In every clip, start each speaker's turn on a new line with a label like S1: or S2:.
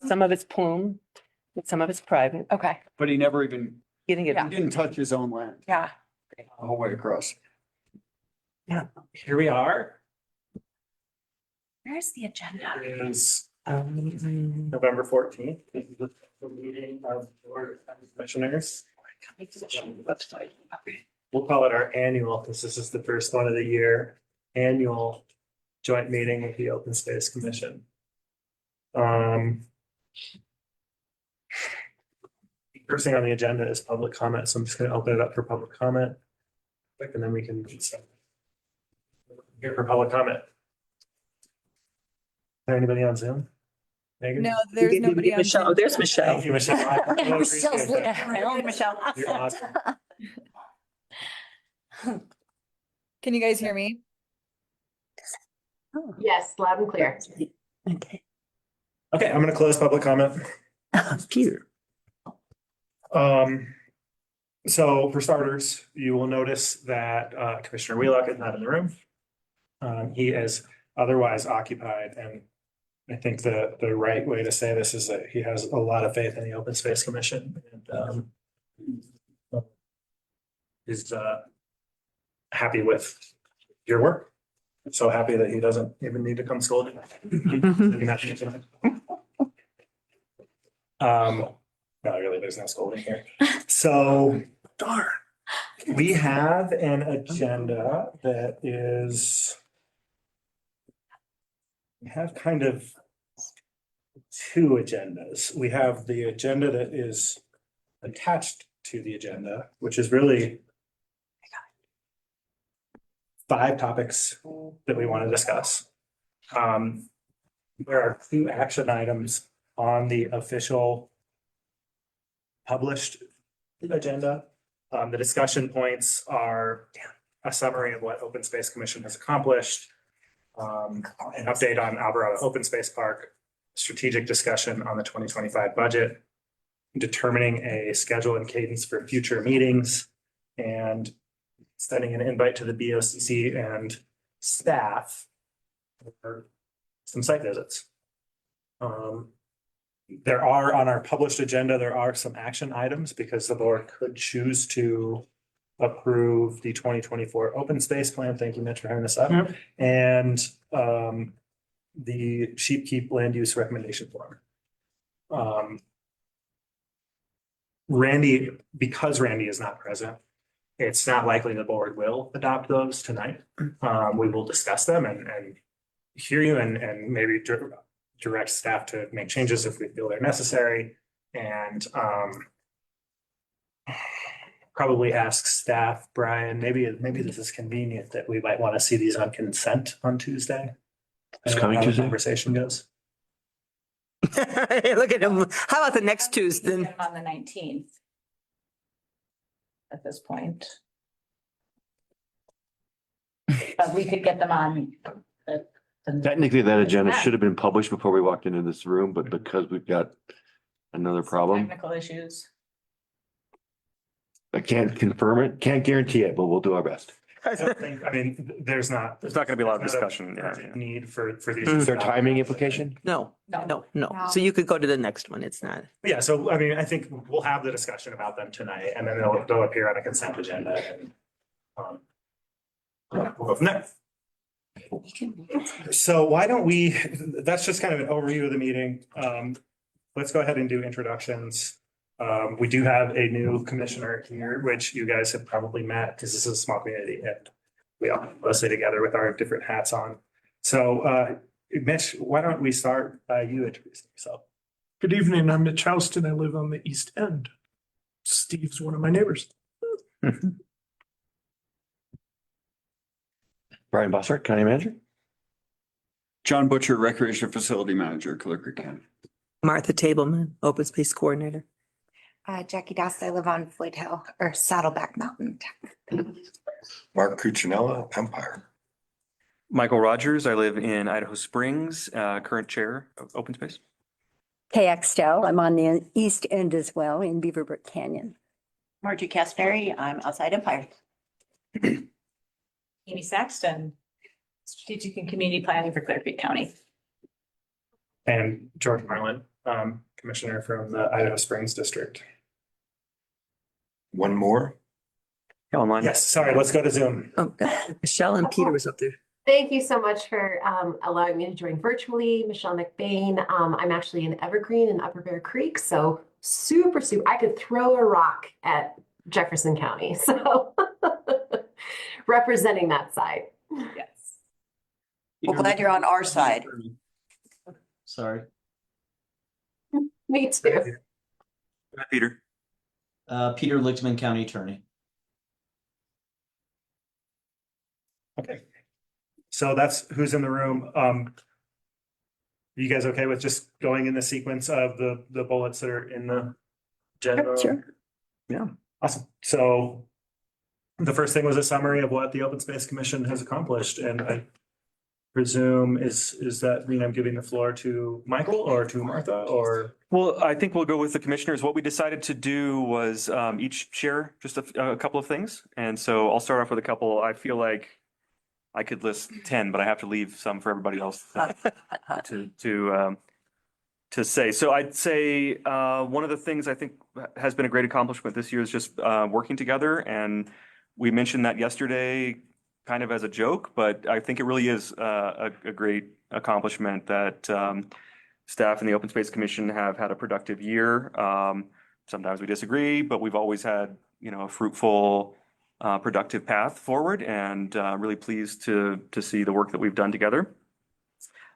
S1: Some of it's plume, but some of it's private.
S2: Okay,
S3: But he never even,
S1: Getting it.
S2: Yeah.
S3: he didn't touch his own land
S2: yeah.
S3: the whole way across.
S4: Here we are.
S2: Where's the agenda?
S4: It is
S1: Um,
S4: November 14th. This is the meeting of the Board of Commissioners.
S1: Website.
S4: We'll call it our annual, because this is the first one of the year, annual joint meeting with the Open Space Commission. First thing on the agenda is public comment, so I'm just gonna open it up for public comment. Quick, and then we can here for public comment. Is there anybody on Zoom? Megan?
S2: No, there's nobody on.
S1: Michelle,
S2: Zoom.
S1: there's Michelle.
S4: Thank you, Michelle. I really
S2: Michelle's
S4: appreciate that.
S2: Hello, Michelle.
S4: You're awesome.
S2: Can you guys hear me?
S5: Yes, loud and clear.
S1: Okay.
S4: Okay, I'm gonna close public comment.
S1: Peter.
S4: So for starters, you will notice that Commissioner Wheelock is not in the room. He is otherwise occupied, and I think the right way to say this is that he has a lot of faith in the Open Space Commission and is happy with your work. So happy that he doesn't even need to come scold you. No, really, there's no scolding here. So, darn. We have an agenda that is. We have kind of two agendas. We have the agenda that is attached to the agenda, which is really 5 topics that we want to discuss. There are 2 action items on the official published agenda. The discussion points are a summary of what Open Space Commission has accomplished, an update on Alvarado Open Space Park, strategic discussion on the 2025 budget, determining a schedule and cadence for future meetings, and sending an invite to the BOCC and staff for some site visits. There are on our published agenda, there are some action items because the board could choose to approve the 2024 open space plan. Thank you, Mitch, for having this up.
S1: Yep.
S4: And the Sheep Keep land use recommendation form. Randy, because Randy is not present, it's not likely the board will adopt those tonight. We will discuss them and hear you and maybe direct staff to make changes if we feel they're necessary, and probably ask staff, Brian, maybe this is convenient that we might want to see these on consent on Tuesday.
S6: It's
S4: I don't know
S6: coming
S4: how the
S6: Tuesday?
S4: Conversation goes.
S1: Look at him. How about the next Tuesday?
S5: On the 19th. At this point. But we could get them on the.
S6: Technically, that agenda should have been published before we walked into this room, but because we've got another problem,
S5: Technical issues.
S6: I can't confirm it, can't guarantee it, but we'll do our best.
S4: I don't think, I mean, there's not.
S7: There's not gonna be a lot of
S4: there's
S7: discussion, yeah.
S4: Need for these.
S6: Is there a timing implication?
S1: No,
S5: No.
S1: no, no.
S2: No.
S1: So you could go to the next one. It's not.
S4: Yeah, so I mean, I think we'll have the discussion about them tonight and then they'll appear on a consent agenda and we'll go from there. So why don't we, that's just kind of an overview of the meeting. Let's go ahead and do introductions. We do have a new commissioner here, which you guys have probably met because this is a small community and we all mostly together with our different hats on. So Mitch, why don't we start by you introducing yourself?
S8: Good evening, I'm Mitch Houston. I live on the East End. Steve's one of my neighbors.
S6: Brian Bossart, County Manager.
S3: John Butcher, Recreation Facility Manager, Clear Creek County.
S1: Martha Tableman, Open Space Coordinator.
S2: Jackie Doss, I live on Floyd Hill or Saddleback Mountain.
S9: Mark Cuccinella, Empire.
S7: Michael Rogers, I live in Idaho Springs, current chair of Open Space.
S10: Kay Axtell, I'm on the east end as well in Beaverbrook Canyon.
S5: Margie Castberry, I'm outside Empire. Amy Saxton, Strategic and Community Planning for Clear Creek County.
S4: And George Marlin, commissioner from the Idaho Springs District.
S9: One more.
S7: Yeah, online.
S4: Yes, sorry, let's go to Zoom.
S1: Oh, Michelle and Peter was up there.
S11: Thank you so much for allowing me to join virtually. Michelle McBain. I'm actually in Evergreen in Upper Bear Creek, so super. I could throw a rock at Jefferson County, so representing that side.
S5: Yes.
S12: Well, glad you're on our side.
S13: Sorry.
S11: Me too.
S7: Hi, Peter.
S13: Peter Lichtman, County Attorney.
S4: Okay. So that's who's in the room. Are you guys okay with just going in the sequence of the bullets that are in the agenda?
S10: Sure.
S7: Yeah.
S4: Awesome. So the first thing was a summary of what the Open Space Commission has accomplished, and I presume is that mean I'm giving the floor to Michael or to Martha or?
S7: Well, I think we'll go with the commissioners. What we decided to do was each share just a couple of things. And so I'll start off with a couple. I feel like I could list 10, but I have to leave some for everybody else to say. So I'd say one of the things I think has been a great accomplishment this year is just working together. And we mentioned that yesterday kind of as a joke, but I think it really is a great accomplishment that staff in the Open Space Commission have had a productive year. Sometimes we disagree, but we've always had, a fruitful, productive path forward, and really pleased to see the work that we've done together.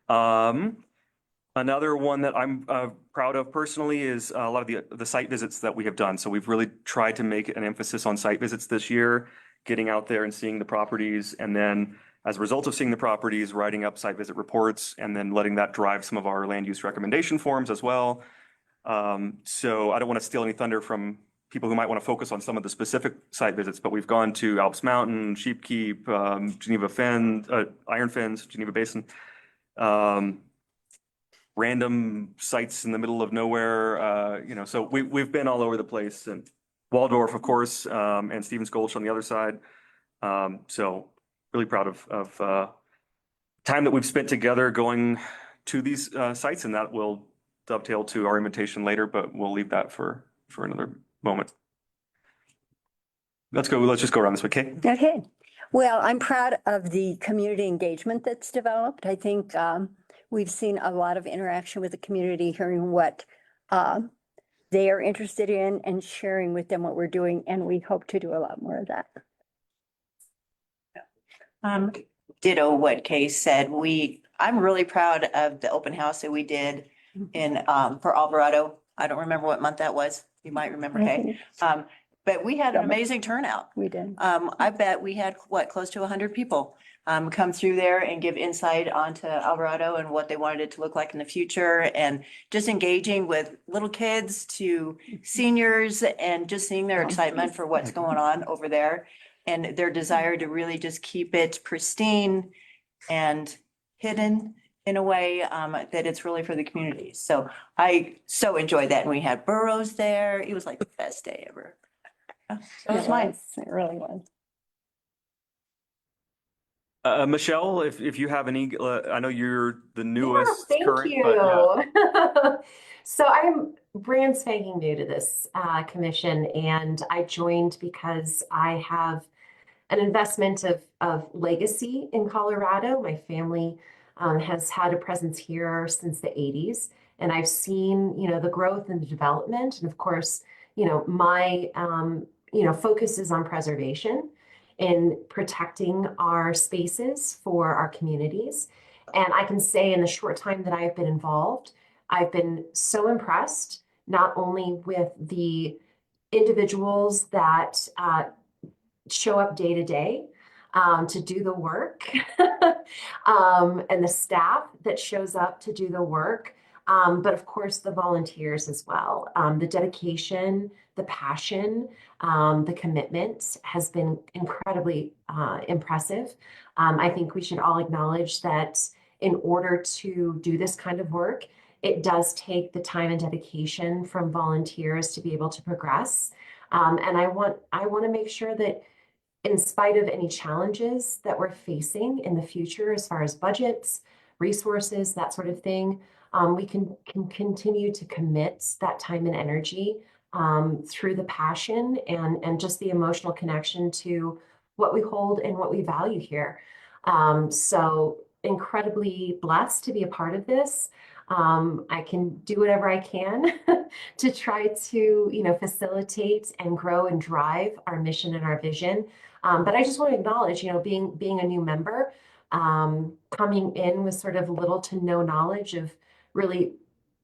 S7: Another one that I'm proud of personally is a lot of the site visits that we have done. So we've really tried to make an emphasis on site visits this year, getting out there and seeing the properties, and then as a result of seeing the properties, writing up site visit reports, and then letting that drive some of our land use recommendation forms as well. So I don't want to steal any thunder from people who might want to focus on some of the specific site visits, but we've gone to Alps Mountain, Sheep Keep, Geneva Fen, Iron Fens, Geneva Basin, random sites in the middle of nowhere. So we've been all over the place, and Waldorf, of course, and Stevens Gulch on the other side. So really proud of time that we've spent together going to these sites, and that will dovetail to our invitation later, but we'll leave that for another moment. Let's just go around this way, okay?
S10: Okay. Well, I'm proud of the community engagement that's developed. I think we've seen a lot of interaction with the community, hearing what they are interested in and sharing with them what we're doing, and we hope to do a lot more of that.
S12: Ditto what Kay said. I'm really proud of the open house that we did in for Alvarado. I don't remember what month that was. You might remember, Kay. But we had an amazing turnout.
S10: We did.
S12: I bet we had close to 100 people come through there and give insight onto Alvarado and what they wanted it to look like in the future, and just engaging with little kids to seniors and just seeing their excitement for what's going on over there, and their desire to really just keep it pristine and hidden in a way that it's really for the community. So I so enjoyed that. And we had burros there. It was like the best day ever. It was mine.
S10: It really was.
S7: Michelle, if you have any, I know you're the newest.
S11: Thank
S7: current,
S11: you.
S7: But,
S11: So I'm brand spanking new to this commission, and I joined because I have an investment of legacy in Colorado. My family has had a presence here since the 80s, and I've seen, the growth and the development. And of course, my, focus is on preservation and protecting our spaces for our communities. And I can say in the short time that I've been involved, I've been so impressed, not only with the individuals that show up day to day to do the work and the staff that shows up to do the work, but of course the volunteers as well. The dedication, the passion, the commitment has been incredibly impressive. I think we should all acknowledge that in order to do this kind of work, it does take the time and dedication from volunteers to be able to progress. And I want to make sure that in spite of any challenges that we're facing in the future, as far as budgets, resources, that sort of thing, we can continue to commit that time and energy through the passion and just the emotional connection to what we hold and what we value here. So incredibly blessed to be a part of this. I can do whatever I can to try to, facilitate and grow and drive our mission and our vision. But I just want to acknowledge, being a new member, coming in with sort of little to no knowledge of really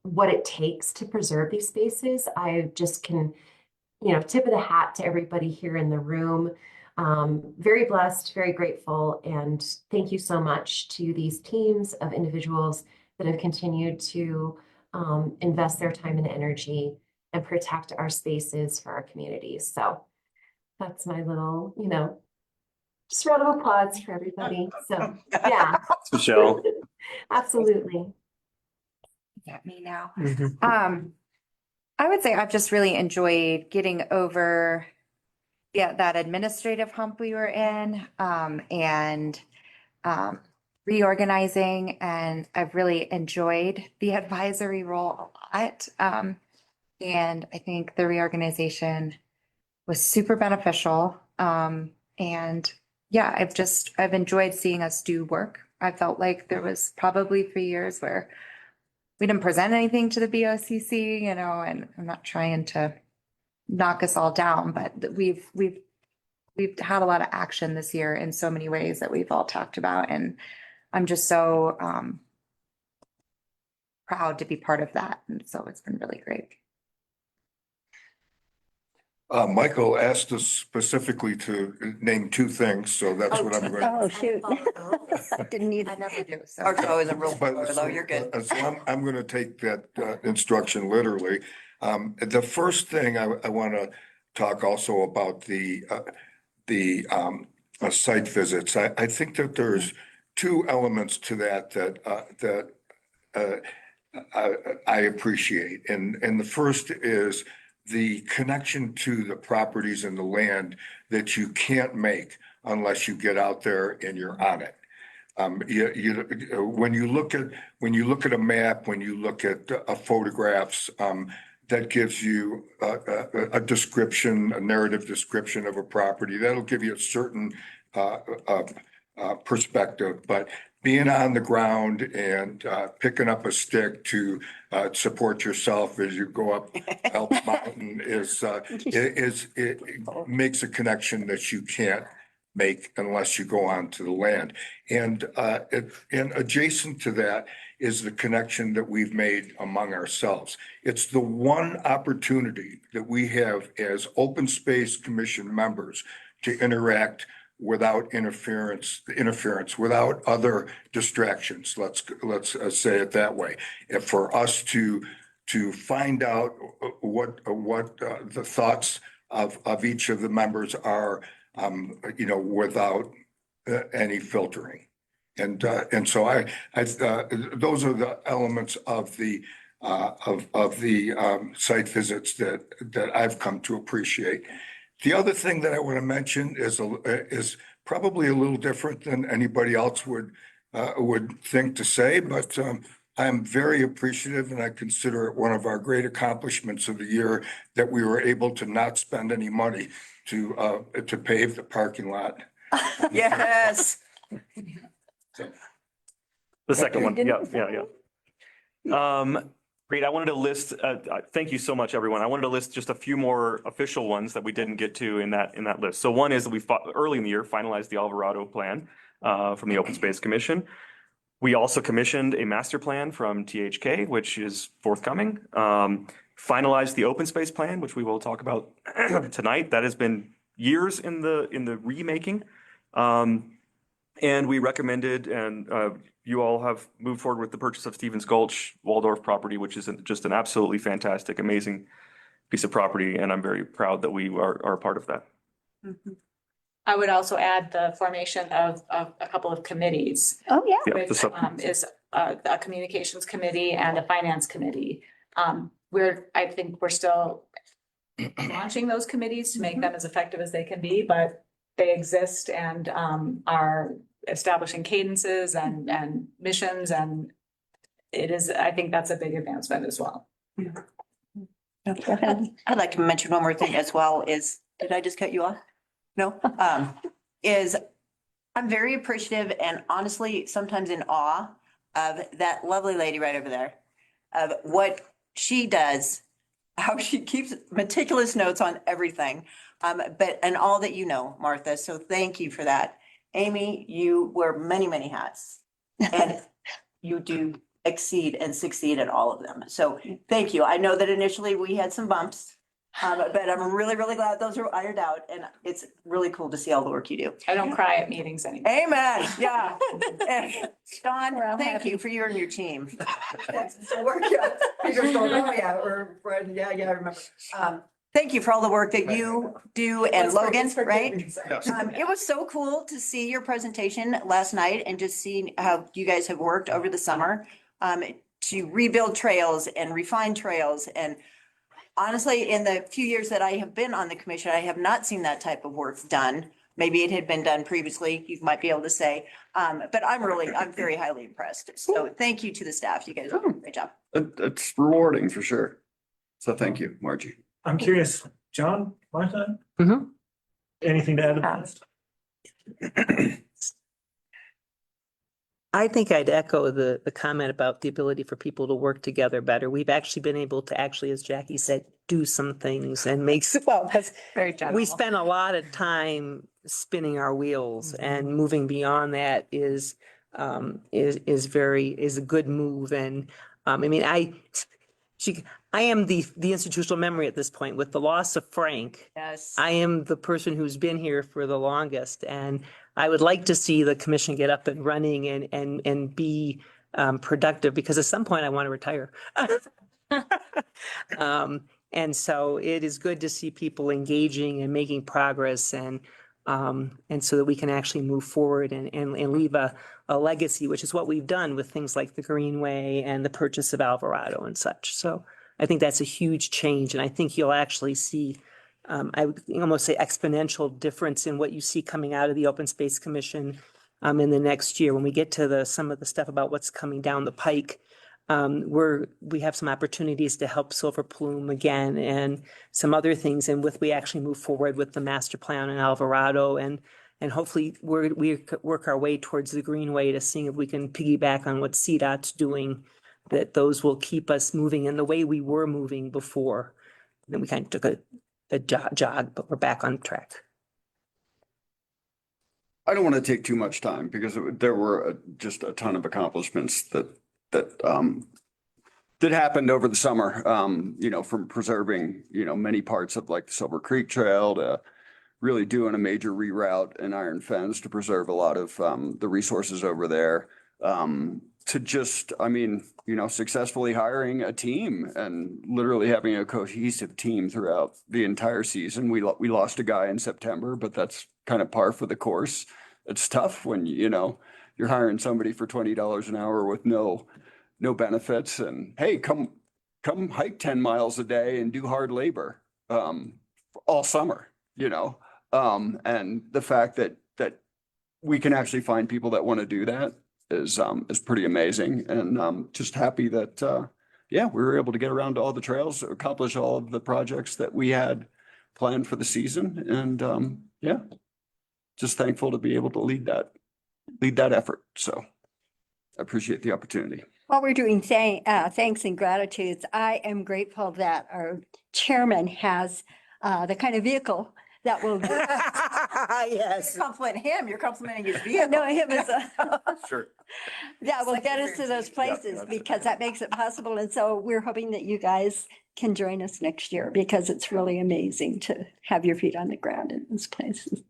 S11: what it takes to preserve these spaces. I just can, tip of the hat to everybody here in the room. Very blessed, very grateful, and thank you so much to these teams of individuals that have continued to invest their time and energy and protect our spaces for our communities. So that's my little, just round of applause for everybody. So yeah,
S7: Michelle.
S11: absolutely.
S2: Get me now.
S1: Mhm.
S2: I would say I've just really enjoyed getting over that administrative hump we were in, and reorganizing, and I've really enjoyed the advisory role a lot. And I think the reorganization was super beneficial. And yeah, I've enjoyed seeing us do work. I felt like there was probably 3 years where we didn't present anything to the BOCC, and I'm not trying to knock us all down, but we've had a lot of action this year in so many ways that we've all talked about. And I'm just so proud to be part of that. And so it's been really great.
S9: Michael asked us specifically to name 2 things, so that's what I'm going.
S10: Oh, shoot. Didn't need.
S2: I never do. So
S12: Arto is a real
S9: But
S12: follower, though. You're good.
S9: So I'm going to take that instruction literally. The first thing I want to talk also about the site visits. I think that there's 2 elements to that I appreciate. And the first is the connection to the properties and the land that you can't make unless you get out there and you're on it. When you look at a map, when you look at photographs, that gives you a description, a narrative description of a property. That'll give you a certain perspective. But being on the ground and picking up a stick to support yourself as you go up Elk Mountain it makes a connection that you can't make unless you go onto the land. And adjacent to that is the connection that we've made among ourselves. It's the one opportunity that we have as Open Space Commission members to interact without interference, without other distractions. Let's say it that way. And for us to find out what the thoughts of each of the members are, without any filtering. And so those are the elements of the site visits that I've come to appreciate. The other thing that I want to mention is probably a little different than anybody else would think to say, but I'm very appreciative, and I consider it one of our great accomplishments of the year that we were able to not spend any money to pave the parking lot.
S12: Yes.
S7: The second one, yeah. Great, I wanted to list, thank you so much, everyone. I wanted to list just a few more official ones that we didn't get to in that list. So one is that we early in the year finalized the Alvarado plan from the Open Space Commission. We also commissioned a master plan from THK, which is forthcoming. Finalized the open space plan, which we will talk about tonight. That has been years in the remaking. And we recommended, and you all have moved forward with the purchase of Stevens Gulch Waldorf property, which is just an absolutely fantastic, amazing piece of property. And I'm very proud that we are a part of that.
S5: I would also add the formation of a couple of committees.
S10: Oh, yeah.
S7: Yeah,
S5: Which is a communications committee and a finance committee. I think we're still launching those committees to make them as effective as they can be, but they exist and are establishing cadences and missions and it is, I think that's a big advancement as well.
S12: I'd like to mention one more thing as well is, did I just cut you off? No, is I'm very appreciative and honestly, sometimes in awe of that lovely lady right over there, of what she does, how she keeps meticulous notes on everything. And all that you know, Martha. So thank you for that. Amy, you wear many, many hats and you do exceed and succeed at all of them. So thank you. I know that initially we had some bumps, but I'm really, really glad those are ironed out and it's really cool to see all the work you do.
S5: I don't cry at meetings anymore.
S12: Amen. Yeah. And Dawn,
S10: We're all
S12: thank
S10: happy.
S12: you for you and your team. Work, yeah. Peter's going, oh, yeah, or, yeah, I remember. Thank you for all the work that you do and Logan, right? It was so cool to see your presentation last night and just seeing how you guys have worked over the summer to rebuild trails and refine trails. And honestly, in the few years that I have been on the commission, I have not seen that type of work done. Maybe it had been done previously, you might be able to say, but I'm very highly impressed. So thank you to the staff. You guys did a great job.
S3: It's rewarding for sure. So thank you, Margie.
S4: I'm curious, John, Martha?
S1: Mhm.
S4: Anything to add to that?
S1: I think I'd echo the comment about the ability for people to work together better. We've actually been able to actually, as Jackie said, do some things and make, well, because
S2: Very general.
S1: we spend a lot of time spinning our wheels and moving beyond that is a good move. And I mean, I am the institutional memory at this point. With the loss of Frank,
S12: Yes.
S1: I am the person who's been here for the longest, and I would like to see the commission get up and running and be productive, because at some point I want to retire. And so it is good to see people engaging and making progress, and so that we can actually move forward and leave a legacy, which is what we've done with things like the Greenway and the purchase of Alvarado and such. So I think that's a huge change, and I think you'll actually see, I would almost say, exponential difference in what you see coming out of the Open Space Commission in the next year. When we get to some of the stuff about what's coming down the pike, we have some opportunities to help Silver Plume again and some other things. And we actually move forward with the master plan in Alvarado, and hopefully we work our way towards the Greenway to seeing if we can piggyback on what CDOT's doing, that those will keep us moving in the way we were moving before. Then we kind of took a jog, but we're back on track.
S3: I don't want to take too much time because there were just a ton of accomplishments that happened over the summer, from preserving, many parts of like the Silver Creek Trail to really doing a major reroute in Iron Fens to preserve a lot of the resources over there. To just, successfully hiring a team and literally having a cohesive team throughout the entire season. We lost a guy in September, but that's kind of par for the course. It's tough when, you're hiring somebody for $20 an hour with no benefits, and hey, come hike 10 miles a day and do hard labor all summer, and the fact that we can actually find people that want to do that is pretty amazing. And just happy that we were able to get around to all the trails, accomplish all of the projects that we had planned for the season, and just thankful to be able to lead that effort. So I appreciate the opportunity.
S10: While we're doing thanks and gratitudes, I am grateful that our chairman has the kind of vehicle that will.
S12: Yes. Compliment him, you're complimenting his vehicle.
S10: No, him as
S3: Sure.
S10: that will get us to those places, because that makes it possible. And so we're hoping that you guys can join us next year, because it's really amazing to have your feet on the ground in those places.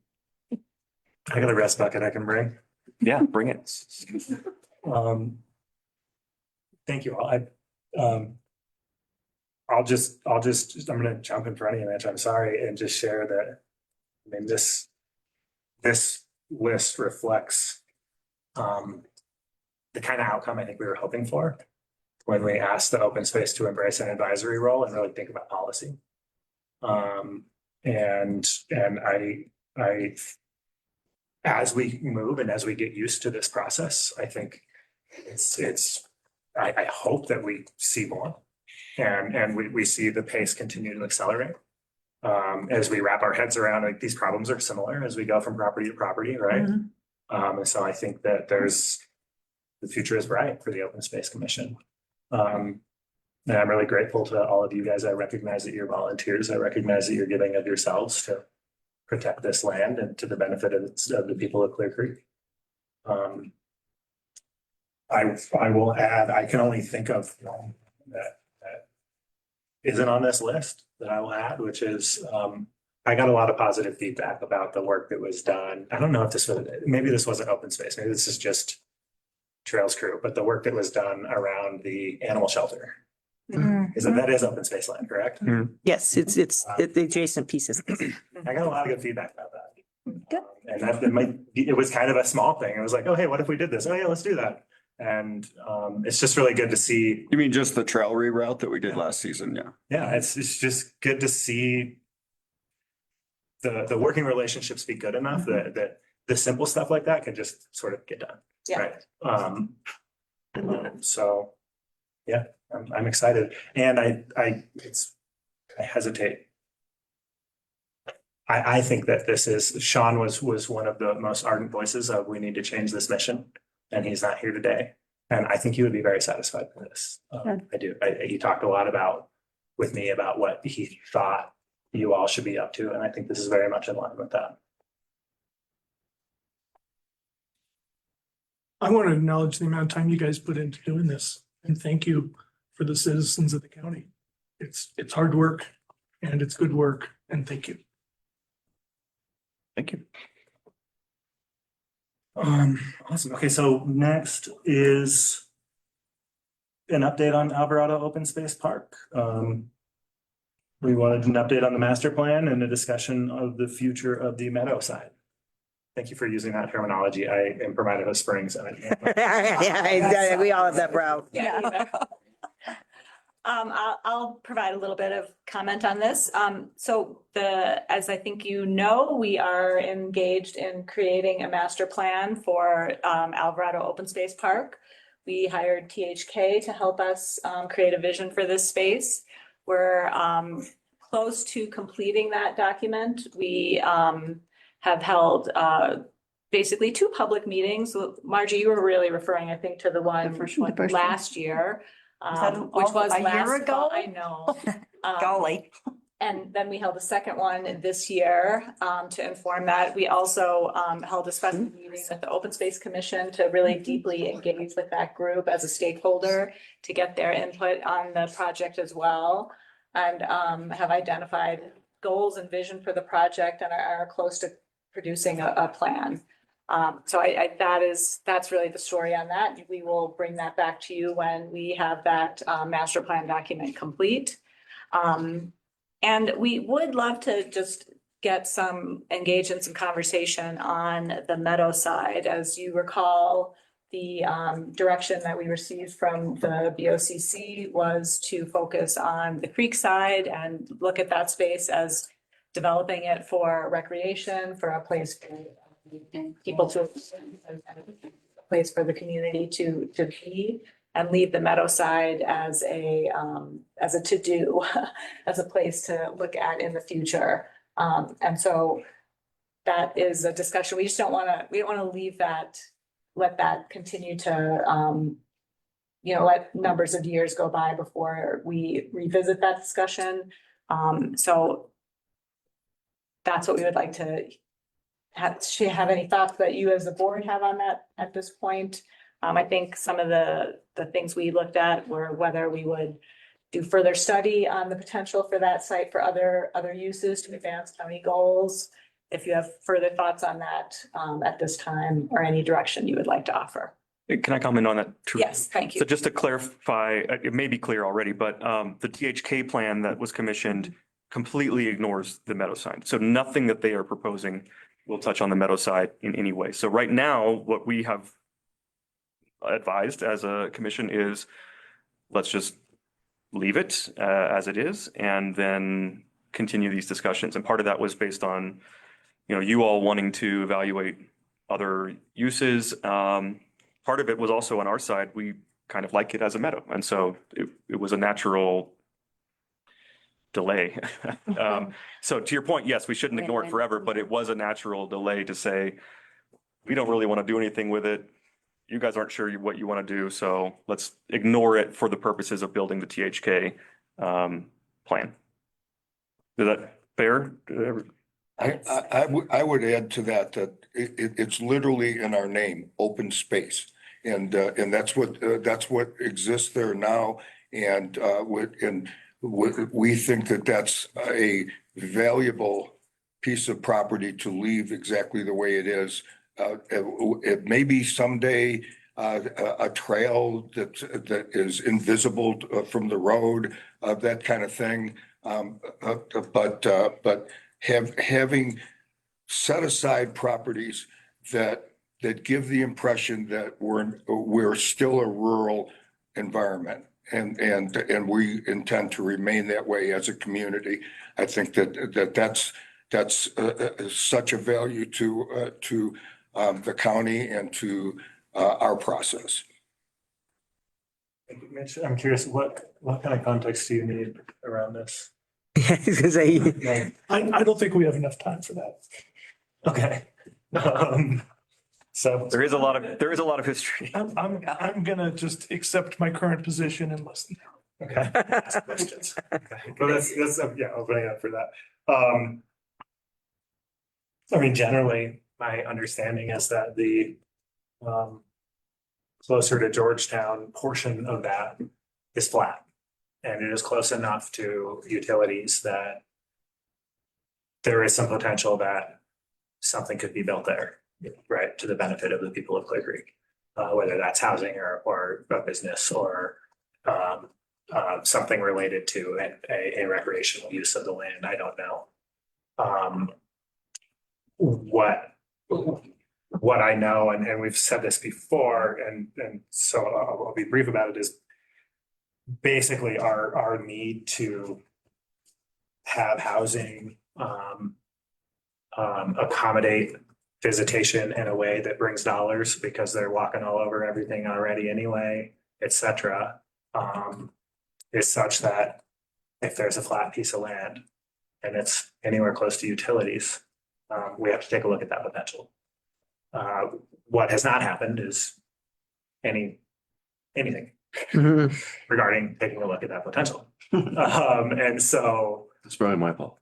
S4: I got a rest bucket I can bring.
S7: Yeah, bring it.
S4: Thank you all. I'm gonna jump in front of you, Mitch. I'm sorry, and just share that. This list reflects the kind of outcome I think we were hoping for when we asked the open space to embrace an advisory role and really think about policy. And I, as we move and as we get used to this process, I think it's I hope that we see more and we see the pace continue to accelerate. As we wrap our heads around, like, these problems are similar as we go from property to property, right? And so I think that the future is bright for the Open Space Commission. And I'm really grateful to all of you guys. I recognize that you're volunteers. I recognize that you're giving of yourselves to protect this land and to the benefit of the people of Clear Creek. I will add, I can only think of one that isn't on this list that I will add, which is, I got a lot of positive feedback about the work that was done. I don't know if maybe this wasn't open space, maybe this is just Trails Crew, but the work that was done around the animal shelter. That is open space land, correct?
S1: Yes, it's the adjacent pieces.
S4: I got a lot of good feedback about that. And it was kind of a small thing. It was like, oh, hey, what if we did this? Oh yeah, let's do that. And it's just really good to see.
S3: You mean just the trail reroute that we did last season? Yeah.
S4: Yeah, it's just good to see the working relationships be good enough that the simple stuff like that can just sort of get done.
S5: Yeah.
S4: Right. So, yeah, I'm excited. And I hesitate. I think that Sean was one of the most ardent voices of we need to change this mission, and he's not here today. And I think he would be very satisfied with this. I do. He talked a lot with me about what he thought you all should be up to. And I think this is very much in line with that.
S8: I want to acknowledge the amount of time you guys put into doing this, and thank you for the citizens of the county. It's hard work and it's good work, and thank you.
S7: Thank you.
S4: Awesome. Okay, so next is an update on Alvarado Open Space Park. We wanted an update on the master plan and a discussion of the future of the meadow side. Thank you for using that terminology. I am from Idaho Springs. And
S1: We all have that brow.
S5: Yeah. I'll provide a little bit of comment on this. As I think you know, we are engaged in creating a master plan for Alvarado Open Space Park. We hired THK to help us create a vision for this space. We're close to completing that document. We have held basically 2 public meetings. Margie, you were really referring, I think, to the first one last year. Which was
S12: a year ago?
S5: I know.
S12: Golly.
S5: And then we held a second one this year to inform that. We also held a special meeting with the Open Space Commission to really deeply engage with that group as a stakeholder to get their input on the project as well. And have identified goals and vision for the project and are close to producing a plan. That's really the story on that. We will bring that back to you when we have that master plan document complete. And we would love to just engage in some conversation on the meadow side. As you recall, the direction that we received from the BOCC was to focus on the creek side and look at that space as developing it for recreation, for a place for people a place for the community to be, and leave the meadow side as a to-do, as a place to look at in the future. And so that is a discussion. We don't want to leave that, let that continue to, let numbers of years go by before we revisit that discussion. So that's what we would like to have any thoughts that you as the board have on that at this point. I think some of the things we looked at were whether we would do further study on the potential for that site for other uses to advance county goals. If you have further thoughts on that at this time, or any direction you would like to offer.
S7: Can I comment on that too?
S5: Yes, thank you.
S7: So just to clarify, it may be clear already, but the THK plan that was commissioned completely ignores the meadow side. So nothing that they are proposing will touch on the meadow side in any way. So right now, what we have advised as a commission is let's just leave it as it is and then continue these discussions. And part of that was based on, you all wanting to evaluate other uses. Part of it was also on our side. We kind of like it as a meadow. And so it was a natural delay. So to your point, yes, we shouldn't ignore it forever, but it was a natural delay to say, we don't really want to do anything with it. You guys aren't sure what you want to do, so let's ignore it for the purposes of building the THK plan. Is that fair?
S9: I would add to that, it's literally in our name, open space. And that's what exists there now. And we think that that's a valuable piece of property to leave exactly the way it is. It may be someday a trail that is invisible from the road, that kind of thing. But having set aside properties that give the impression that we're still a rural environment, and we intend to remain that way as a community. I think that's such a value to the county and to our process.
S4: Mitch, I'm curious, what kind of context do you need around this?
S1: Because
S8: I don't think we have enough time for that.
S4: Okay. So
S7: There is a lot of history.
S8: I'm gonna just accept my current position and listen.
S4: okay. Questions. Okay. Well, that's yeah, opening up for that. I mean, generally, my understanding is that the closer to Georgetown portion of that is flat. And it is close enough to utilities that there is some potential that something could be built there, right, to the benefit of the people of Clear Creek, whether that's housing or a business or something related to a recreational use of the land. I don't know. What I know, and we've said this before, and so I'll be brief about it, is basically our need to have housing accommodate visitation in a way that brings dollars, because they're walking all over everything already anyway, et cetera, is such that if there's a flat piece of land and it's anywhere close to utilities, we have to take a look at that potential. What has not happened is anything regarding taking a look at that potential. And so
S6: It's probably my fault.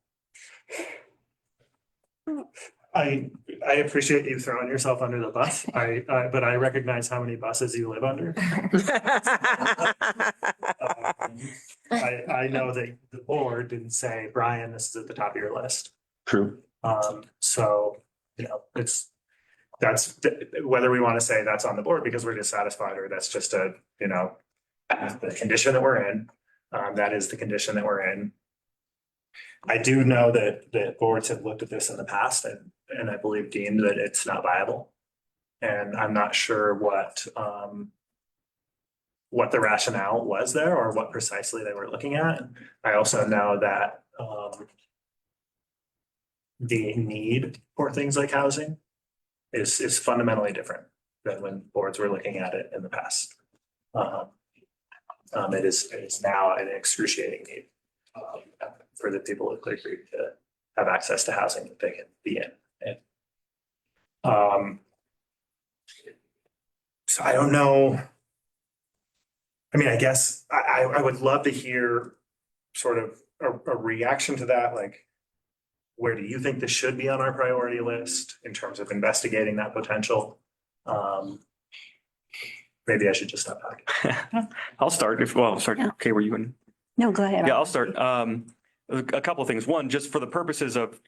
S4: I appreciate you throwing yourself under the bus. But I recognize how many buses you live under. I know that the board didn't say, Brian, this is at the top of your list.
S6: True.
S4: So, that's whether we want to say that's on the board because we're dissatisfied, or that's just the condition that we're in. That is the condition that we're in. I do know that boards have looked at this in the past and I believe deemed that it's not viable. And I'm not sure what the rationale was there or what precisely they were looking at. I also know that the need for things like housing is fundamentally different than when boards were looking at it in the past. It is now an excruciating need for the people of Clear Creek to have access to housing that they can be in. So I don't know. I mean, I guess I would love to hear sort of a reaction to that. Like, where do you think this should be on our priority list in terms of investigating that potential? Maybe I should just stop talking.
S7: I'll start start. Okay, were you in?
S10: No, go ahead.
S7: Yeah, I'll start. A couple of things. One, just for the purposes of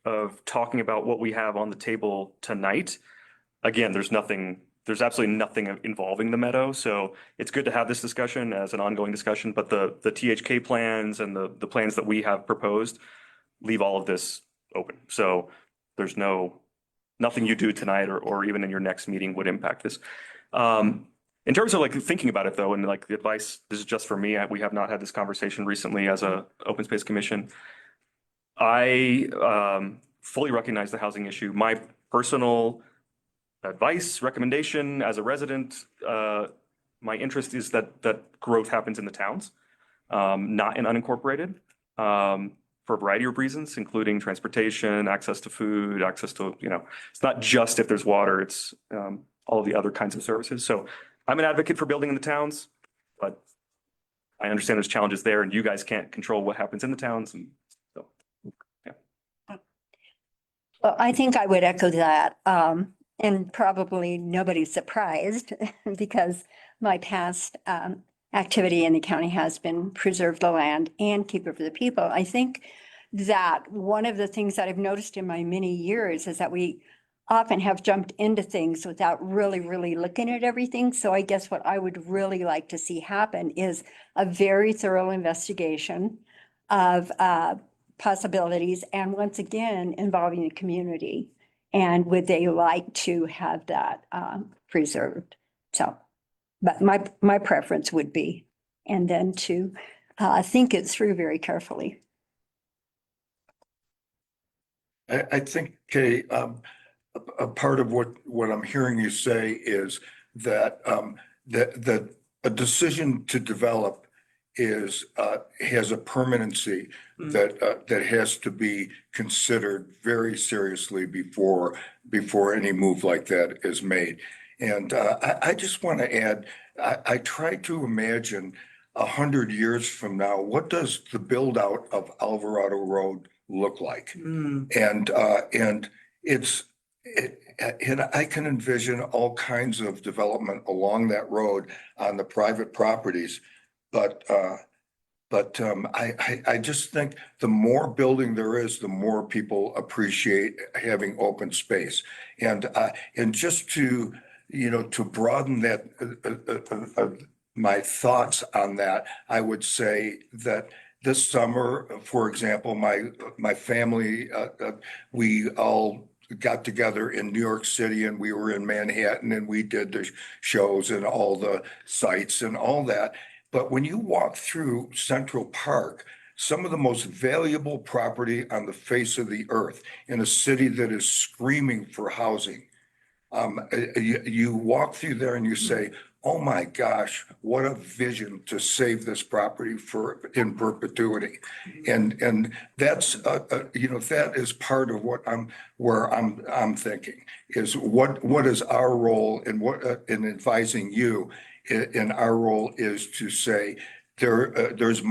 S7: talking about what we have on the table tonight. Again, there's absolutely nothing involving the meadow. So it's good to have this discussion as an ongoing discussion, but the THK plans and the plans that we have proposed leave all of this open. So there's nothing you do tonight or even in your next meeting would impact this. In terms of like thinking about it though, and like the advice, this is just for me. We have not had this conversation recently as a open space commission. I fully recognize the housing issue. My personal advice, recommendation as a resident, my interest is that growth happens in the towns, not in unincorporated, for a variety of reasons, including transportation, access to food, access to, it's not just if there's water, it's all of the other kinds of services. So I'm an advocate for building in the towns, but I understand there's challenges there and you guys can't control what happens in the towns. And so, yeah.
S10: Well, I think I would echo that. And probably nobody's surprised because my past activity in the county has been preserve the land and keep it for the people. I think that one of the things that I've noticed in my many years is that we often have jumped into things without really looking at everything. So I guess what I would really like to see happen is a very thorough investigation of possibilities and once again involving the community. And would they like to have that preserved? So, but my preference would be, and then to think it through very carefully.
S9: I think, Kay, a part of what I'm hearing you say is that that a decision to develop is has a permanency that has to be considered very seriously before any move like that is made. And I just want to add, I try to imagine 100 years from now, what does the build out of Alvarado Road look like? And and I can envision all kinds of development along that road on the private properties. But I just think the more building there is, the more people appreciate having open space. And just to, to broaden that, my thoughts on that, I would say that this summer, for example, my family, we all got together in New York City and we were in Manhattan and we did the shows and all the sites and all that. But when you walk through Central Park, some of the most valuable property on the face of the earth in a city that is screaming for housing, you walk through there and you say, oh my gosh, what a vision to save this property in perpetuity. And that's, that is part of what I'm thinking is what is our role in in advising you. And our role is to say there's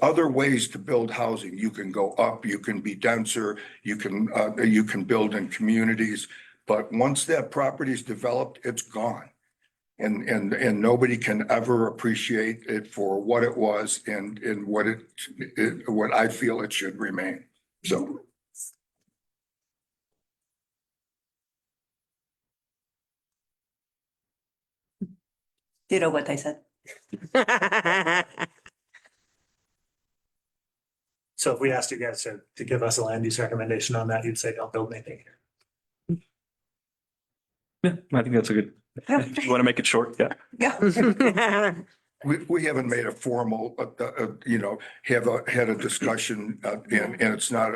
S9: other ways to build housing. You can go up, you can be denser, you can build in communities, but once that property is developed, it's gone. And nobody can ever appreciate it for what it was and what I feel it should remain. So.
S12: Ditto what they said.
S4: So if we asked you guys to give us a land use recommendation on that, you'd say don't build anything here.
S7: Yeah, I think that's a good, you want to make it short? Yeah.
S12: Yeah.
S9: We haven't made a formal, had a discussion, and it's not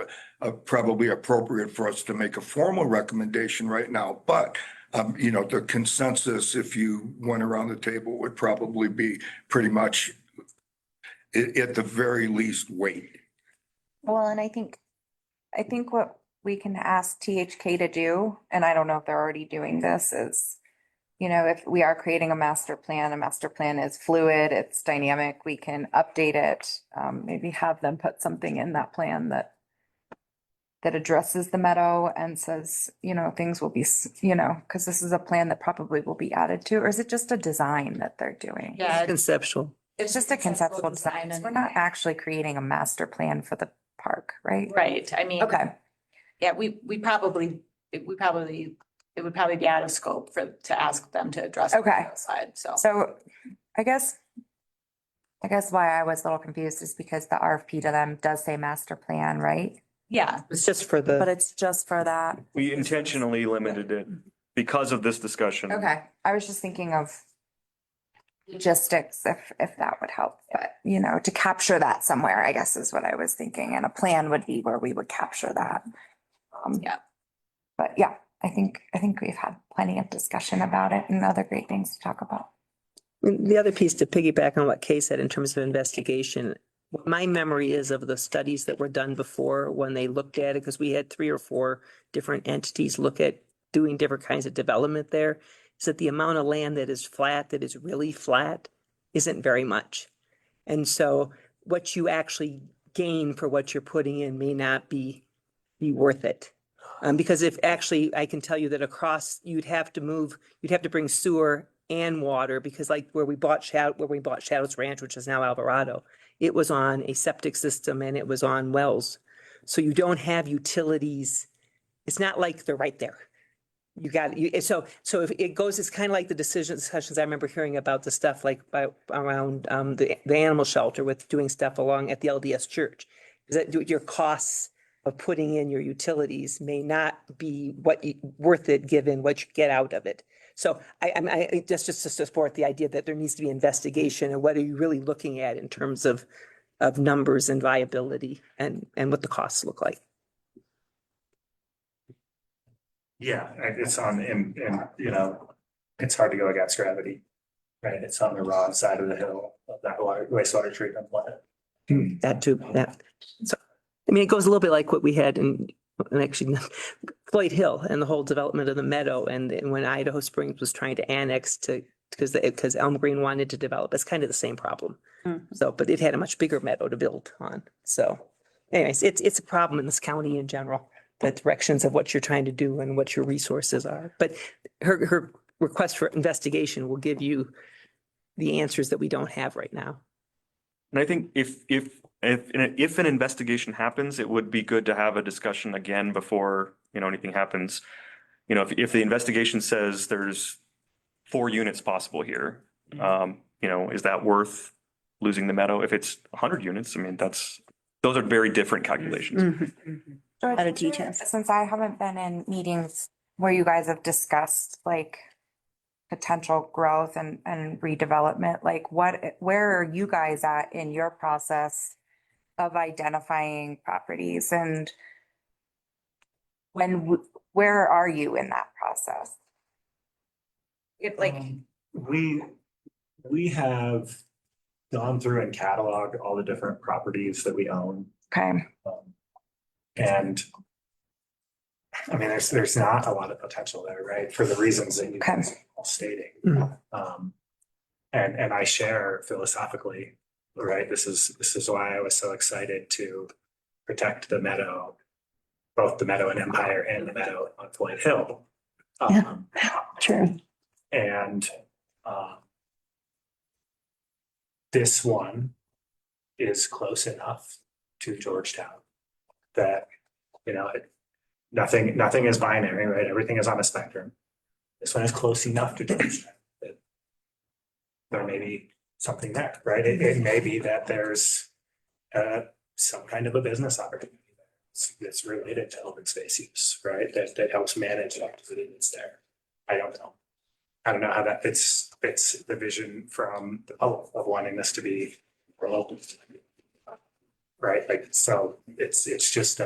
S9: probably appropriate for us to make a formal recommendation right now. But, the consensus, if you went around the table, would probably be pretty much at the very least wait.
S2: Well, and I think what we can ask THK to do, and I don't know if they're already doing this, is, if we are creating a master plan is fluid, it's dynamic, we can update it. Maybe have them put something in that plan that addresses the meadow and says, things will be, because this is a plan that probably will be added to, or is it just a design that they're doing?
S5: Yeah,
S1: Conceptual.
S2: It's just a conceptual design.
S5: and-
S2: We're not actually creating a master plan for the park, right?
S5: Right, I mean.
S2: Okay.
S5: Yeah, it would probably be out of scope to ask them to address.
S2: Okay.
S5: the Side, so.
S2: So I guess why I was a little confused is because the RFP to them does say master plan, right?
S5: Yeah,
S1: It's just for
S2: But
S1: the,
S2: it's just for that.
S7: We intentionally limited it because of this discussion.
S2: Okay, I was just thinking of logistics, if that would help, but to capture that somewhere, I guess is what I was thinking, and a plan would be where we would capture that.
S5: Yeah.
S2: But yeah, I think we've had plenty of discussion about it and other great things to talk about.
S1: The other piece to piggyback on what Kay said in terms of investigation, what my memory is of the studies that were done before when they looked at it, because we had 3 or 4 different entities look at doing different kinds of development there, is that the amount of land that is flat, that is really flat, isn't very much. And so what you actually gain for what you're putting in may not be worth it. Because if actually, I can tell you that across, you'd have to bring sewer and water, because like where we bought Shadow's Ranch, which is now Alvarado, it was on a septic system and it was on wells. So you don't have utilities. It's not like they're right there. So if it goes, it's kind of like the discussions I remember hearing about the stuff like around the animal shelter with doing stuff along at the LDS church. Is that your costs of putting in your utilities may not be worth it given what you get out of it. So I just to support the idea that there needs to be investigation and what are you really looking at in terms of numbers and viability and what the costs look like.
S4: Yeah, it's on, and, it's hard to go against gravity, right? It's on the raw side of the hill of that wastewater treatment plant.
S1: That too, yeah. So, I mean, it goes a little bit like what we had in actually Floyd Hill and the whole development of the meadow, and when Idaho Springs was trying to annex because Elm Green wanted to develop. It's kind of the same problem. So, but it had a much bigger meadow to build on. So anyways, it's a problem in this county in general, the directions of what you're trying to do and what your resources are. But her request for investigation will give you the answers that we don't have right now.
S7: And I think if an investigation happens, it would be good to have a discussion again before, anything happens. If the investigation says there's 4 units possible here, is that worth losing the meadow? If it's 100 units, I mean, those are very different calculations.
S2: George,
S10: Out of details.
S2: Since I haven't been in meetings where you guys have discussed like potential growth and redevelopment, like where are you guys at in your process of identifying properties, and where are you in that process?
S4: We have gone through and cataloged all the different properties that we own.
S2: Okay.
S4: And I mean, there's not a lot of potential there, right? For the reasons that you guys are all stating. And I share philosophically, right? This is why I was so excited to protect the meadow, both the meadow in Empire and the meadow on Floyd Hill.
S10: True.
S4: And this one is close enough to Georgetown that, nothing is binary, right? Everything is on a spectrum. This one is close enough to Georgetown that there may be something there, right? It may be that there's some kind of a business opportunity that's related to open space use, right? That helps manage the activity that's there. I don't know how that fits the vision from the public of wanting this to be open. Right, like, so it's just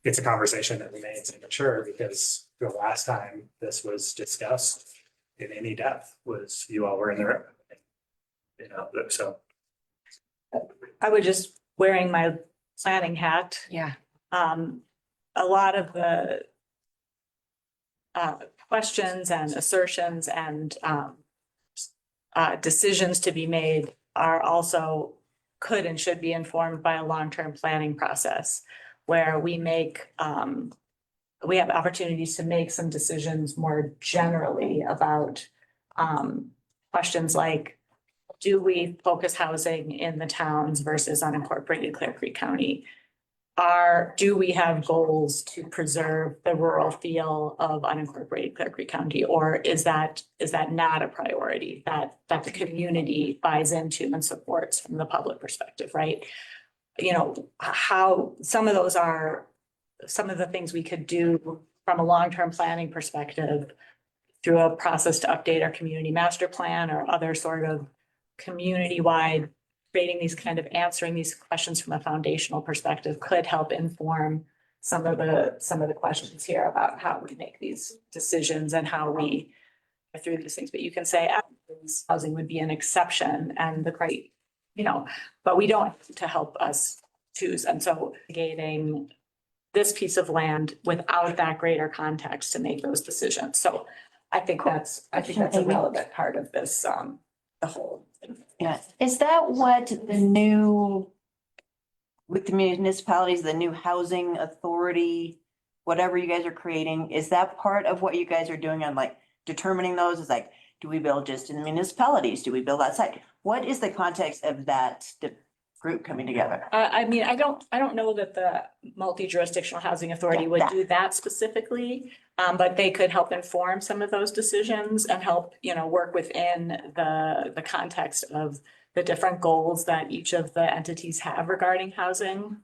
S4: it's a conversation that remains immature, because the last time this was discussed in any depth was you all were in the room. So
S5: I would just, wearing my planning hat.
S2: Yeah.
S5: A lot of the questions and assertions and decisions to be made are also could and should be informed by a long-term planning process where we have opportunities to make some decisions more generally about questions like, do we focus housing in the towns versus unincorporated Clear Creek County? Do we have goals to preserve the rural feel of unincorporated Clear Creek County, or is that not a priority that the community buys into and supports from the public perspective, right? How some of those are some of the things we could do from a long-term planning perspective through a process to update our community master plan or other sort of community-wide answering these questions from a foundational perspective could help inform some of the questions here about how we make these decisions and how we through these things, but you can say housing would be an exception and the great, but we don't have to help us choose. And so gating this piece of land without that greater context to make those decisions. So I think that's a relevant part of this, the whole.
S12: Yeah, is that what the new, with the municipalities, the new housing authority, whatever you guys are creating, is that part of what you guys are doing on like determining those? Is like, do we build just in the municipalities? Do we build outside? What is the context of that group coming together?
S5: I mean, I don't know that the multi-jurisdictional housing authority would do that specifically. But they could help inform some of those decisions and help, work within the context of the different goals that each of the entities have regarding housing.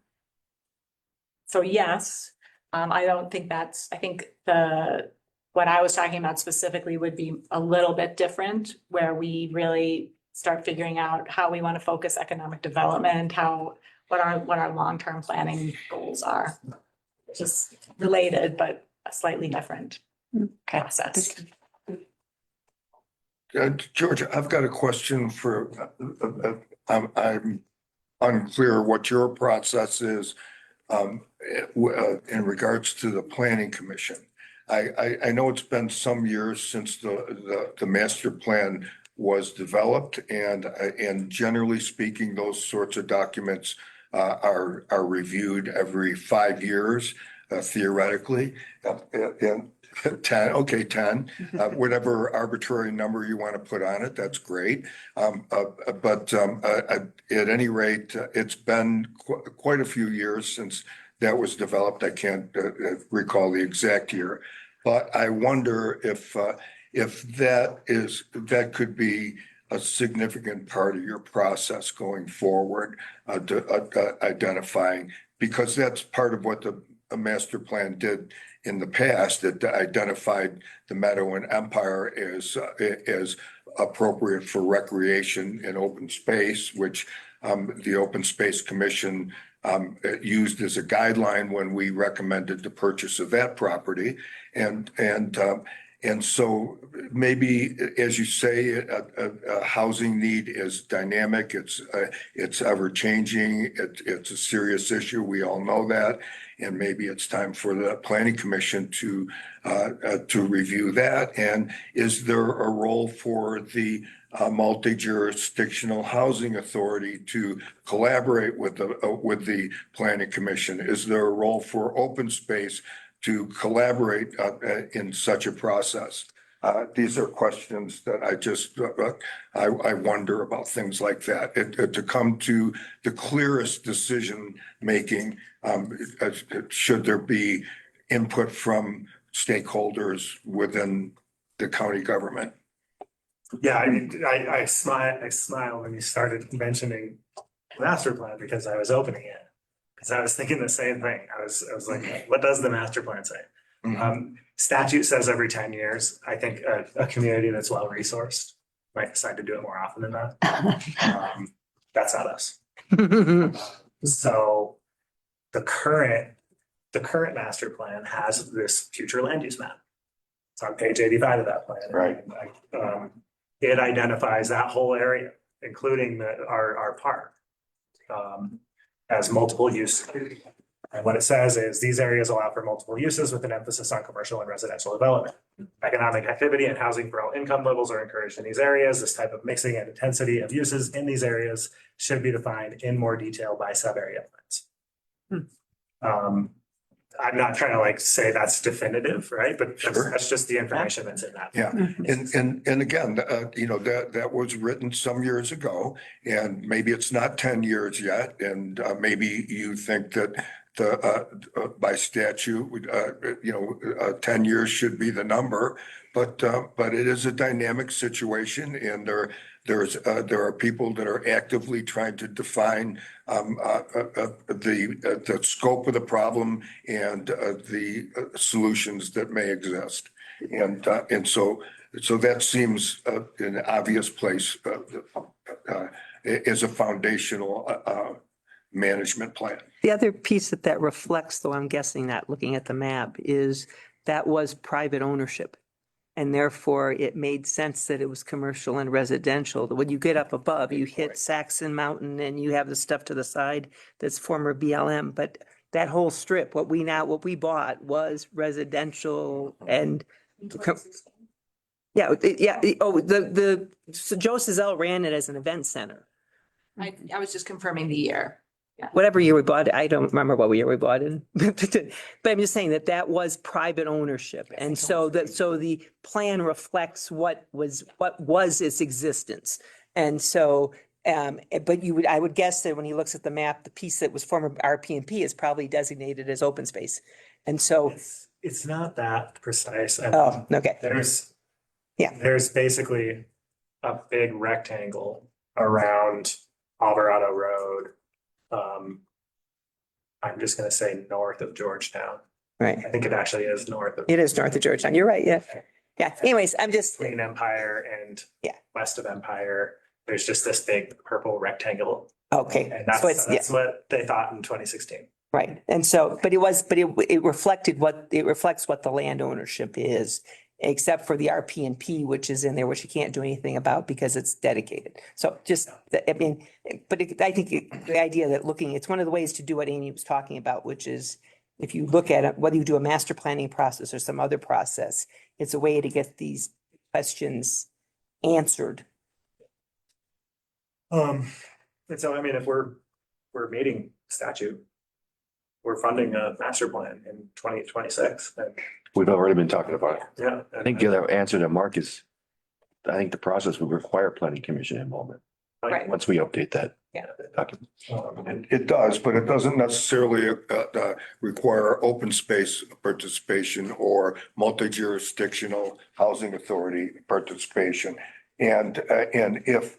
S5: So yes, I don't think I think what I was talking about specifically would be a little bit different, where we really start figuring out how we want to focus economic development, what our long-term planning goals are. Just related, but a slightly different process.
S9: George, I've got a question for, I'm unclear what your process is in regards to the planning commission. I know it's been some years since the master plan was developed, and generally speaking, those sorts of documents are reviewed every 5 years, theoretically. And 10, whatever arbitrary number you want to put on it, that's great. But at any rate, it's been quite a few years since that was developed. I can't recall the exact year, but I wonder if that could be a significant part of your process going forward, identifying, because that's part of what the master plan did in the past. It identified the Meadow and Empire as appropriate for recreation and open space, which the Open Space Commission used as a guideline when we recommended the purchase of that property. And so maybe, as you say, a housing need is dynamic. It's ever changing. It's a serious issue. We all know that. And maybe it's time for the Planning Commission to review that. And is there a role for the multi-jurisdictional housing authority to collaborate with the Planning Commission? Is there a role for open space to collaborate in such a process? These are questions that I wonder about, things like that. To come to the clearest decision making, should there be input from stakeholders within the county government?
S4: Yeah, I mean, I smile when you started mentioning master plan, because I was opening it. Because I was thinking the same thing. I was like, what does the master plan say? Statute says every 10 years. I think a community that's well resourced might decide to do it more often than that. That's not us. So the current master plan has this future land use map. It's on page 85 of that plan.
S9: Right.
S4: It identifies that whole area, including our park, as multiple use. And what it says is these areas allow for multiple uses with an emphasis on commercial and residential development. Economic activity and housing for all income levels are encouraged in these areas. This type of mixing and intensity of uses in these areas should be defined in more detail by sub-area plans. I'm not trying to say that's definitive, right? But that's just the information that's in that.
S9: Yeah, and again, that was written some years ago, and maybe it's not 10 years yet, and maybe you think that by statute, 10 years should be the number, but it is a dynamic situation, and there are people that are actively trying to define the scope of the problem and the solutions that may exist. And so that seems an obvious place as a foundational management plan.
S1: The other piece that reflects, though I'm guessing that looking at the map, is that was private ownership. And therefore, it made sense that it was commercial and residential. When you get up above, you hit Saxon Mountain and you have the stuff to the side that's former BLM, but that whole strip, what we bought was residential and so Joe Sizell ran it as an event center.
S5: I was just confirming the year.
S1: Whatever year we bought it, I don't remember what year we bought it. But I'm just saying that that was private ownership. And so the plan reflects what was its existence. And so, but I would guess that when he looks at the map, the piece that was former RP&P is probably designated as open space. And so,
S4: It's not that precise. And
S1: oh, okay.
S4: There's basically a big rectangle around Alvarado Road. I'm just gonna say north of Georgetown.
S1: Right.
S4: I think it actually is north of.
S1: It is north of Georgetown. You're right. Yeah. Yeah. Anyways, I'm just,
S4: Between Empire and
S1: Yeah.
S4: west of Empire, there's just this big purple rectangle.
S1: okay.
S4: And
S1: So it's, yeah.
S4: that's what they thought in 2016.
S1: Right. And so, but it reflected it reflects what the land ownership is, except for the RP&P, which is in there, which you can't do anything about because it's dedicated. So just, I mean, but I think the idea that it's one of the ways to do what Amy was talking about, which is if you look at it, whether you do a master planning process or some other process, it's a way to get these questions answered.
S4: And so, I mean, if we're meeting statute, we're funding a master plan in 2026, then,
S6: We've already been talking about it.
S4: yeah.
S6: I think the other answer to Mark is, I think the process would require planning commission involvement
S5: Right.
S6: once we update that
S5: Yeah.
S6: document.
S9: It does, but it doesn't necessarily require open space participation or multi-jurisdictional housing authority participation. And if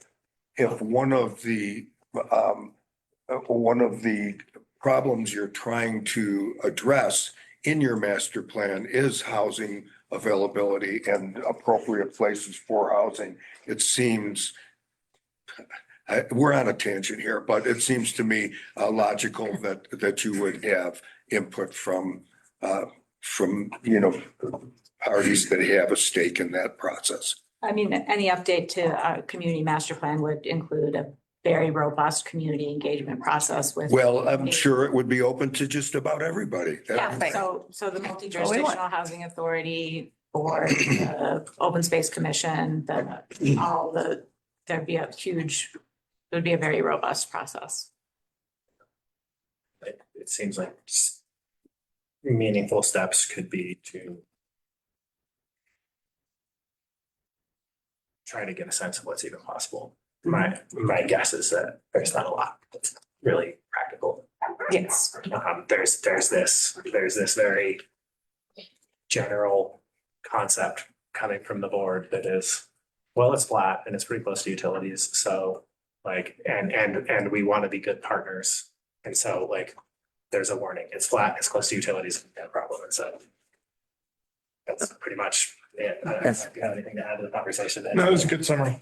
S9: one of the problems you're trying to address in your master plan is housing availability and appropriate places for housing, it seems, we're on a tangent here, but it seems to me logical that you would have input from, parties that have a stake in that process.
S5: I mean, any update to a community master plan would include a very robust community engagement process with.
S9: Well, I'm sure it would be open to just about everybody.
S5: Yeah,
S10: Right.
S5: so the multi-jurisdictional housing authority or the open space commission, there'd be a huge, it would be a very robust process.
S4: It seems like meaningful steps could be to try to get a sense of what's even possible. My guess is that there's not a lot that's really practical.
S5: Yes.
S4: There's this very general concept coming from the board that is, well, it's flat and it's pretty close to utilities. So like, and we want to be good partners. And so like, there's a warning. It's flat, it's close to utilities, no problem. And so that's pretty much it. I don't know if you have anything to add to the conversation.
S8: No, that was a good summary.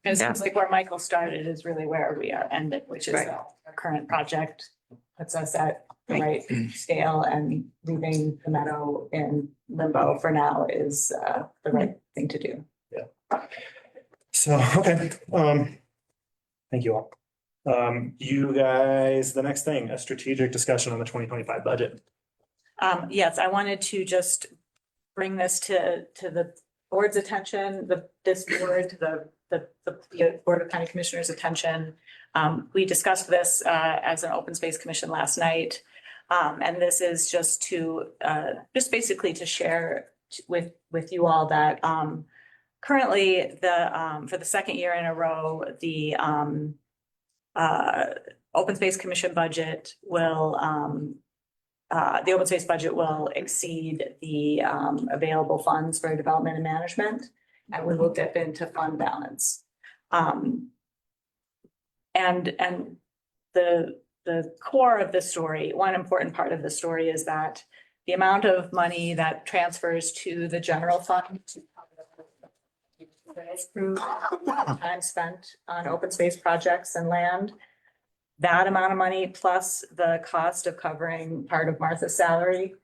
S5: It seems like where Michael started is really where we are ended, which is
S1: Right.
S5: our current project puts us at the right scale, and leaving the meadow in limbo for now is the right thing to do.
S4: So, okay, thank you all. You guys, the next thing, a strategic discussion on the 2025 budget.
S5: Yes, I wanted to just bring this to the board's attention, this board, the Board of County Commissioners' attention. We discussed this as an open space commission last night. And this is just basically to share with you all that currently for the second year in a row, the open space commission budget will the open space budget will exceed the available funds for development and management, and we will dip into fund balance. And the core of the story, one important part of the story is that the amount of money that transfers to the general fund to through time spent on open space projects and land, that amount of money plus the cost of covering part of Martha's salary,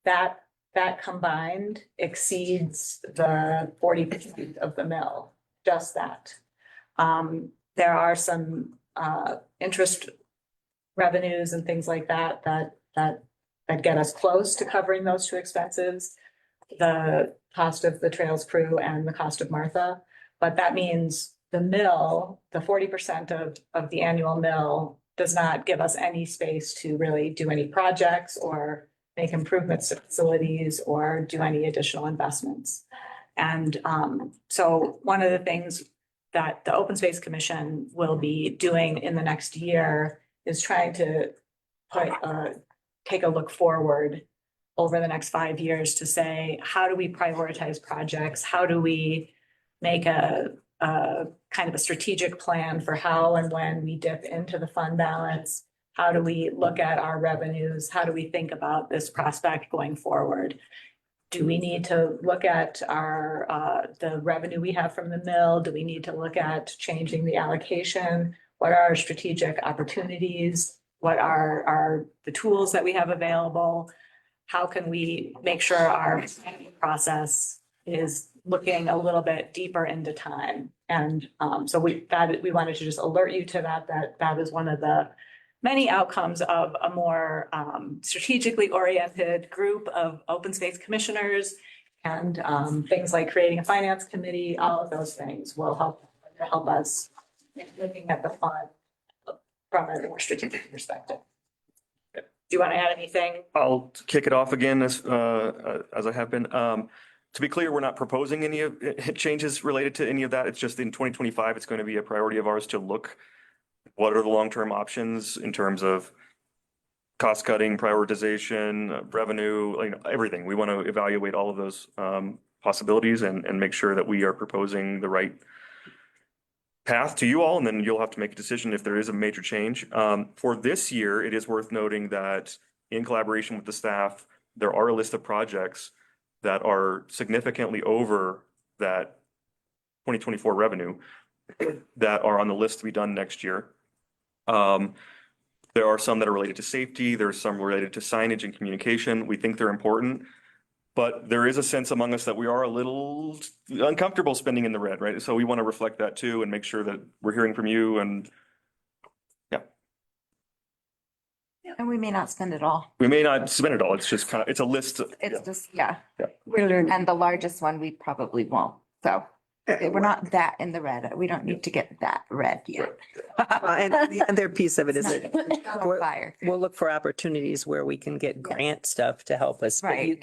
S5: that that combined exceeds the 40% of the mill, just that. There are some interest revenues and things like that get us close to covering those two expenses, the cost of the trails crew and the cost of Martha. But that means the mill, the 40% of the annual mill does not give us any space to really do any projects or make improvements to facilities or do any additional investments. And so one of the things that the Open Space Commission will be doing in the next year is trying to take a look forward over the next 5 years to say, how do we prioritize projects? How do we make a kind of a strategic plan for how and when we dip into the fund balance? How do we look at our revenues? How do we think about this prospect going forward? Do we need to look at our the revenue we have from the mill? Do we need to look at changing the allocation? What are our strategic opportunities? What are the tools that we have available? How can we make sure our planning process is looking a little bit deeper into time? And so we wanted to just alert you to that is one of the many outcomes of a more strategically oriented group of open space commissioners, and things like creating a finance committee. All of those things will help us in looking at the fund from a more strategic perspective. Do you want to add anything?
S7: I'll kick it off again as I have been. To be clear, we're not proposing any of changes related to any of that. It's just in 2025, it's going to be a priority of ours to look what are the long-term options in terms of cost cutting, prioritization, revenue, everything. We want to evaluate all of those possibilities and make sure that we are proposing the right path to you all, and then you'll have to make a decision if there is a major change. For this year, it is worth noting that in collaboration with the staff, there are a list of projects that are significantly over that 2024 revenue that are on the list to be done next year. There are some that are related to safety. There's some related to signage and communication. We think they're important, but there is a sense among us that we are a little uncomfortable spending in the red, right? So we want to reflect that too and make sure that we're hearing from you. And
S2: And we may not spend it all.
S7: we may not spend it all. It's just kind of, it's a list.
S2: It's just, yeah.
S10: We're learning.
S2: And the largest one, we probably won't. So we're not that in the red. We don't need to get that red yet.
S1: And the other piece of it is that
S2: On fire.
S1: we'll look for opportunities where we can get grant stuff to help us, but
S2: Right.
S1: you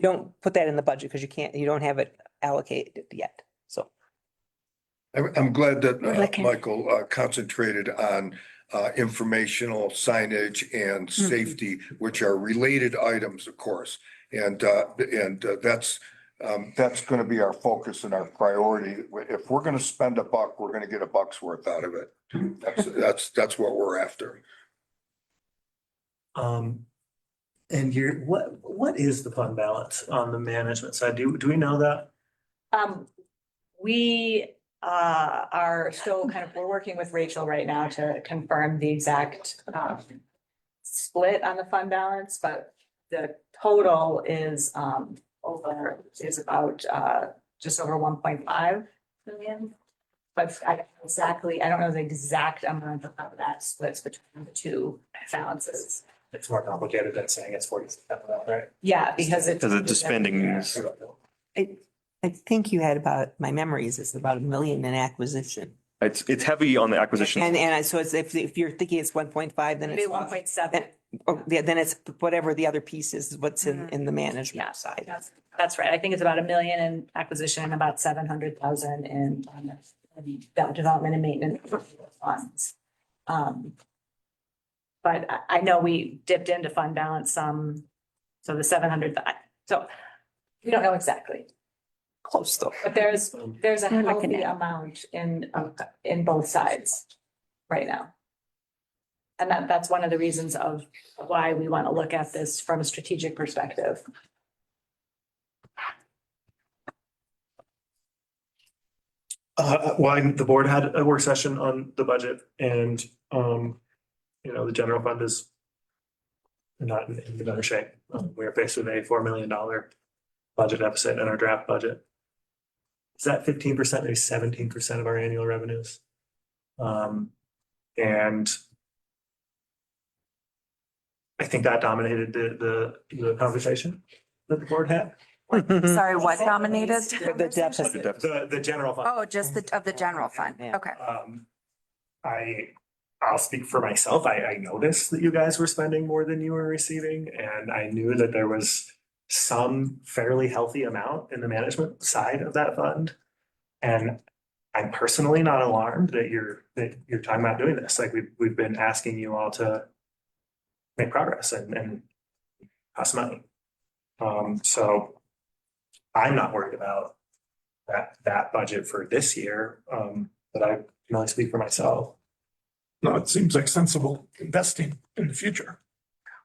S1: don't put that in the budget because you don't have it allocated yet. So.
S9: I'm glad that
S10: Okay.
S9: Michael concentrated on informational signage and safety, which are related items, of course. And that's going to be our focus and our priority. If we're going to spend a buck, we're going to get a buck's worth out of it. That's what we're after.
S14: And what is the fund balance on the management side? Do we know that?
S5: We are still we're working with Rachel right now to confirm the exact split on the fund balance, but the total is about just over 1.5 million. But I don't know the exact amount of how that splits between the two balances.
S4: It's more complicated than saying it's 40%, right?
S5: Yeah, because it's.
S7: Because it's spending.
S1: I think you had my memories is about $1 million in acquisition.
S7: It's heavy on the acquisition.
S1: And so it's, if you're thinking it's 1.5, then
S5: Maybe
S1: it's.
S5: 1.7.
S1: Then it's whatever the other piece is, what's in the management side.
S5: That's right. I think it's about $1 million in acquisition, about 700,000 in development and maintenance funds. But I know we dipped into fund balance some, so the 700, so we don't know exactly.
S1: Close though.
S5: But there's a
S10: We're looking
S5: healthy
S10: at it.
S5: amount in both sides right now. And that's one of the reasons of why we want to look at this from a strategic perspective.
S14: The board had a work session on the budget and, the general fund is
S4: not in better shape. We're faced with a $4 million budget deficit in our draft budget. Is that 15%, maybe 17% of our annual revenues? And I think that dominated the conversation that the board had.
S2: Sorry, what dominated?
S1: The deficit.
S4: The general fund.
S2: Oh, just of the general fund.
S1: Yeah.
S2: Okay.
S4: I'll speak for myself. I noticed that you guys were spending more than you were receiving, and I knew that there was some fairly healthy amount in the management side of that fund. And I'm personally not alarmed that you're talking about doing this. Like we've been asking you all to make progress and cost money. So I'm not worried about that budget for this year. But I can only speak for myself.
S8: No, it seems like sensible investing in the future.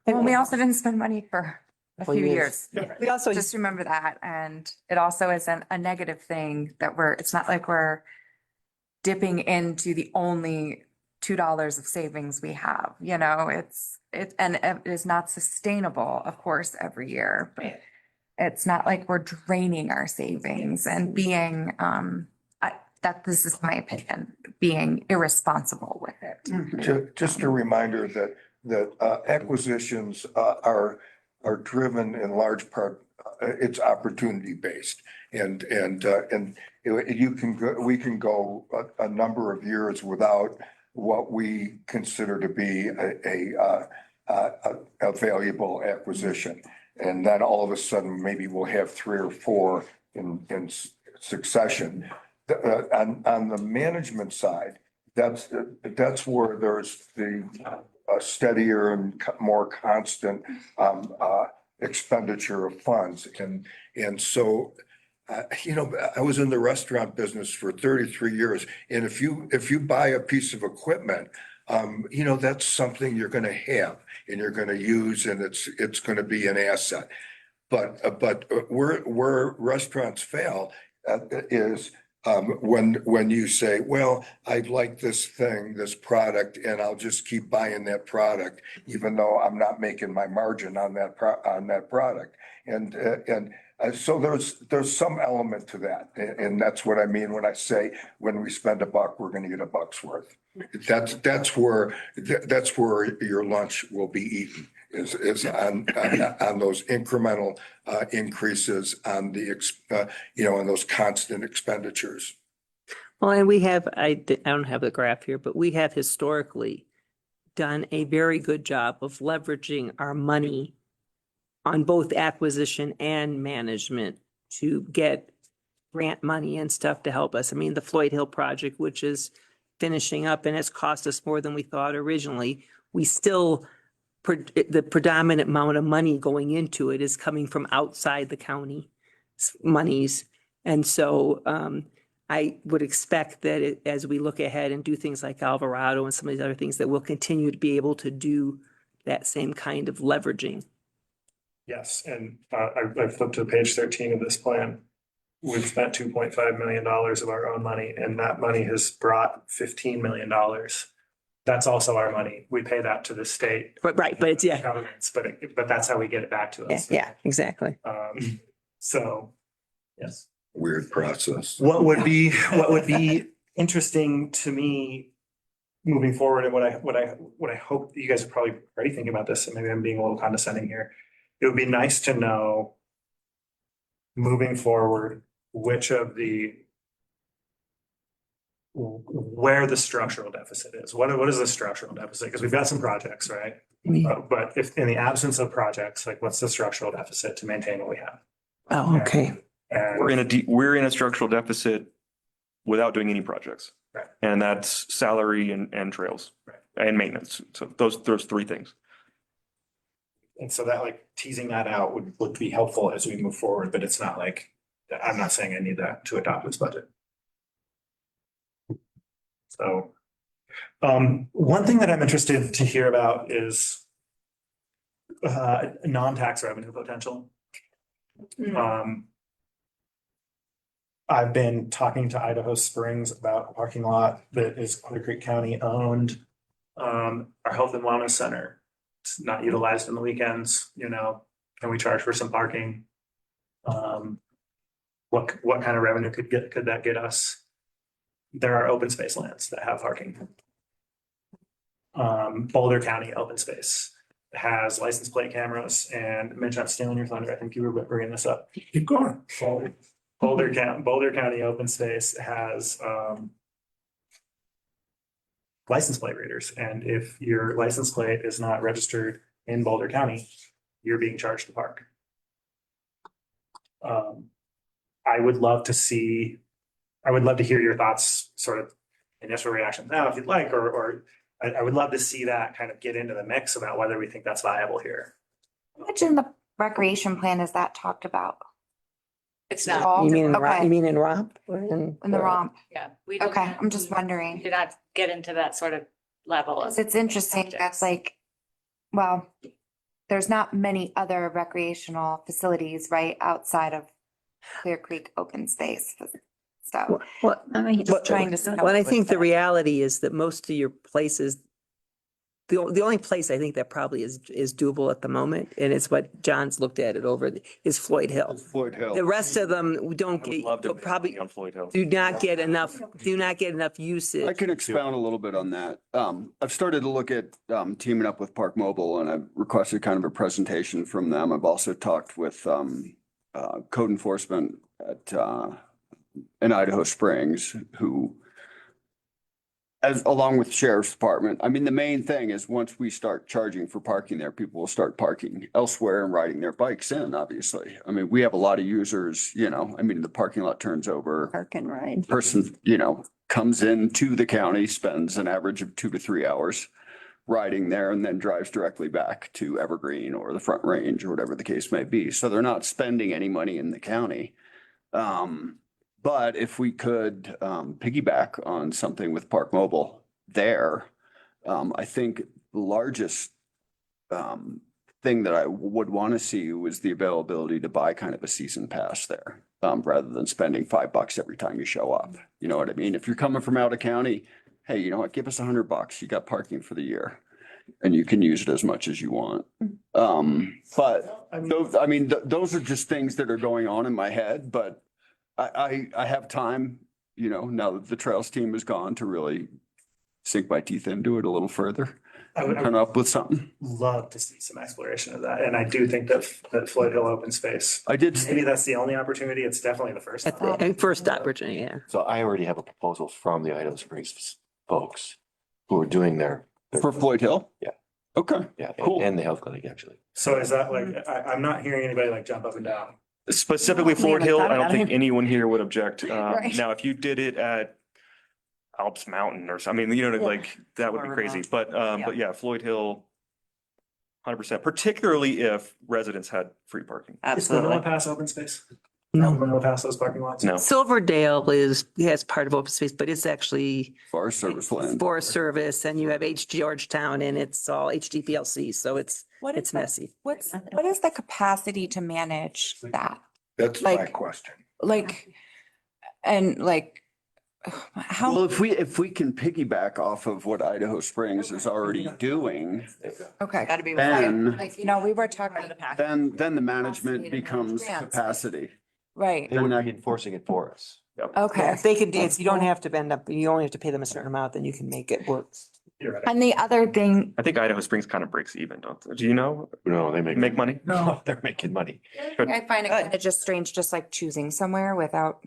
S2: Well, we also didn't spend money for a
S1: Well,
S2: few
S1: years.
S2: years.
S1: We also,
S2: Just remember that. And it also isn't a negative thing that it's not like we're dipping into the only $2 of savings we have, and it is not sustainable, of course, every year, but it's not like we're draining our savings and being, this is my opinion, being irresponsible with it.
S9: Just a reminder that acquisitions are driven in large part, it's opportunity based. And we can go a number of years without what we consider to be a valuable acquisition. And then all of a sudden, maybe we'll have 3 or 4 in succession. On the management side, that's where there's the steadier and more constant expenditure of funds. And so, I was in the restaurant business for 33 years. And if you buy a piece of equipment, that's something you're going to have and you're going to use, and it's going to be an asset. But where restaurants fail is when you say, well, I like this product, and I'll just keep buying that product, even though I'm not making my margin on that product. And so there's some element to that. And that's what I mean when I say, when we spend $1, we're going to get $1's worth. That's where your lunch will be eaten, is on those incremental increases on on those constant expenditures.
S1: well, and we have, I don't have the graph here, but we have historically done a very good job of leveraging our money on both acquisition and management to get grant money and stuff to help us. I mean, the Floyd Hill project, which is finishing up and it's cost us more than we thought originally, we still, the predominant amount of money going into it is coming from outside the county monies. And so I would expect that as we look ahead and do things like Alvarado and some of these other things, that we'll continue to be able to do that same kind of leveraging.
S4: Yes, and I flipped to page 13 of this plan. We've spent $2.5 million of our own money, and that money has brought $15 million. That's also our money. We pay that to the state.
S1: But right, but it's, yeah,
S4: Governments, but that's how we get it back to us.
S1: yeah, exactly.
S4: So, yes.
S9: Weird process.
S4: What would be interesting to me moving forward, and what I hope you guys are probably already thinking about this, and maybe I'm being a little condescending here. It would be nice to know moving forward where the structural deficit is. What is the structural deficit? Because we've got some projects, right? But if in the absence of projects, like what's the structural deficit to maintain what we have?
S1: Oh, okay.
S4: And
S7: We're in a structural deficit without doing any projects.
S4: Right.
S7: And that's salary and trails.
S4: Right.
S7: And maintenance. So those 3 things.
S4: And so that, like, teasing that out would be helpful as we move forward, but it's not like, I'm not saying I need that to adopt this budget. So, one thing that I'm interested to hear about is non-tax revenue potential. I've been talking to Idaho Springs about a parking lot that is Clear Creek County owned. Our Health and Wellness Center It's not utilized on the weekends, can we charge for some parking? What kind of revenue could that get us? There are open space lands that have parking. Boulder County Open Space has license plate cameras, and Mitch, I'm stealing your thunder. I think you were bringing this up.
S8: Keep going.
S4: Boulder County Open Space has license plate readers, and if your license plate is not registered in Boulder County, you're being charged to park. I would love to hear your thoughts, sort of initial reactions now, if you'd like, or I would love to see that kind of get into the mix about whether we think that's viable here.
S2: How much in the recreation plan is that talked about?
S5: It's not,
S1: You mean in,
S2: Okay.
S1: you mean in ROMP? Or in
S2: In the romp?
S5: yeah. We did
S2: Okay,
S5: not-
S2: I'm just
S5: we
S2: wondering.
S5: Did not get into that sort of level. of
S2: It's interesting, that's
S5: subjects.
S2: like, well, there's not many other recreational facilities, right, outside of Clear Creek Open Space. So
S1: Well, I mean,
S2: just trying to.
S1: well, I think the reality is that most of your places, the only place I think that probably is doable at the moment, and it's what John's looked at it over, is Floyd Hill.
S3: Floyd Hill.
S1: The rest of them don't
S7: I would love to
S1: get,
S7: make
S1: probably
S7: money on Floyd Hill.
S1: do not get enough
S3: I
S1: usage.
S3: can expound a little bit on that. I've started to look at teaming up with Park Mobile, and I've requested kind of a presentation from them. I've also talked with code enforcement in Idaho Springs, who, along with the Sheriff's Department, I mean, the main thing is once we start charging for parking there, people will start parking elsewhere and riding their bikes in, obviously. I mean, we have a lot of users, the parking lot turns over.
S10: Park and ride.
S3: Person, comes into the county, spends an average of 2 to 3 hours riding there, and then drives directly back to Evergreen or the Front Range or whatever the case may be. So they're not spending any money in the county. But if we could piggyback on something with Park Mobile there, I think the largest thing that I would want to see was the availability to buy kind of a season pass there, rather than spending $5 every time you show up. You know what I mean? If you're coming from out of county, hey, you know what, give us $100. You got parking for the year and you can use it as much as you want. But those are just things that are going on in my head, but I have time, now that the Trails team is gone, to really sink my teeth into it a little further.
S4: I would
S3: Come up with something.
S4: love to see some exploration of that, and I do think that Floyd Hill Open Space, maybe that's the only opportunity. It's definitely the first.
S1: At the first opportunity, yeah.
S6: So I already have a proposal from the Idaho Springs folks who are doing their.
S3: For Floyd Hill?
S6: Yeah.
S3: Okay.
S6: Yeah,
S3: Cool.
S6: and the health clinic, actually.
S4: So is that like, I'm not hearing anybody like jump up and down.
S7: Specifically
S10: We
S7: Floyd
S10: haven't
S7: Hill,
S10: thought
S7: I don't
S10: about
S7: think
S10: it.
S7: anyone here would object.
S10: Right.
S7: Now, if you did it at Alps Mountain or something, like, that would be
S12: Or
S7: crazy.
S12: remote.
S7: But yeah, Floyd Hill, 100%, particularly if residents had free parking.
S4: Is Vanilla
S12: Absolutely.
S4: Pass open space?
S1: No.
S4: Vanilla Pass those parking lots?
S7: No.
S1: Silverdale has part of open space, but it's actually
S3: Forest Service land.
S1: Forest Service, and you have Georgetown, and it's all HDPLC, so it's messy.
S2: What is the capacity to manage that?
S9: That's my
S2: Like-
S9: question.
S2: How?
S3: Well, if we can piggyback off of what Idaho Springs is already doing,
S2: Okay.
S12: Gotta be.
S3: then,
S2: We were talking,
S3: then the management becomes capacity.
S2: right,
S6: They would be enforcing it for us.
S2: okay.
S1: If they can dance, you don't have to bend up, you only have to pay them a certain amount, then you can make it work.
S4: You're right.
S2: And the other thing,
S7: I think Idaho Springs kind of breaks even, don't they? Do you know?
S6: No, they
S7: Make money?
S8: No.
S6: They're making money.
S2: I find it kind of just strange, just like choosing somewhere without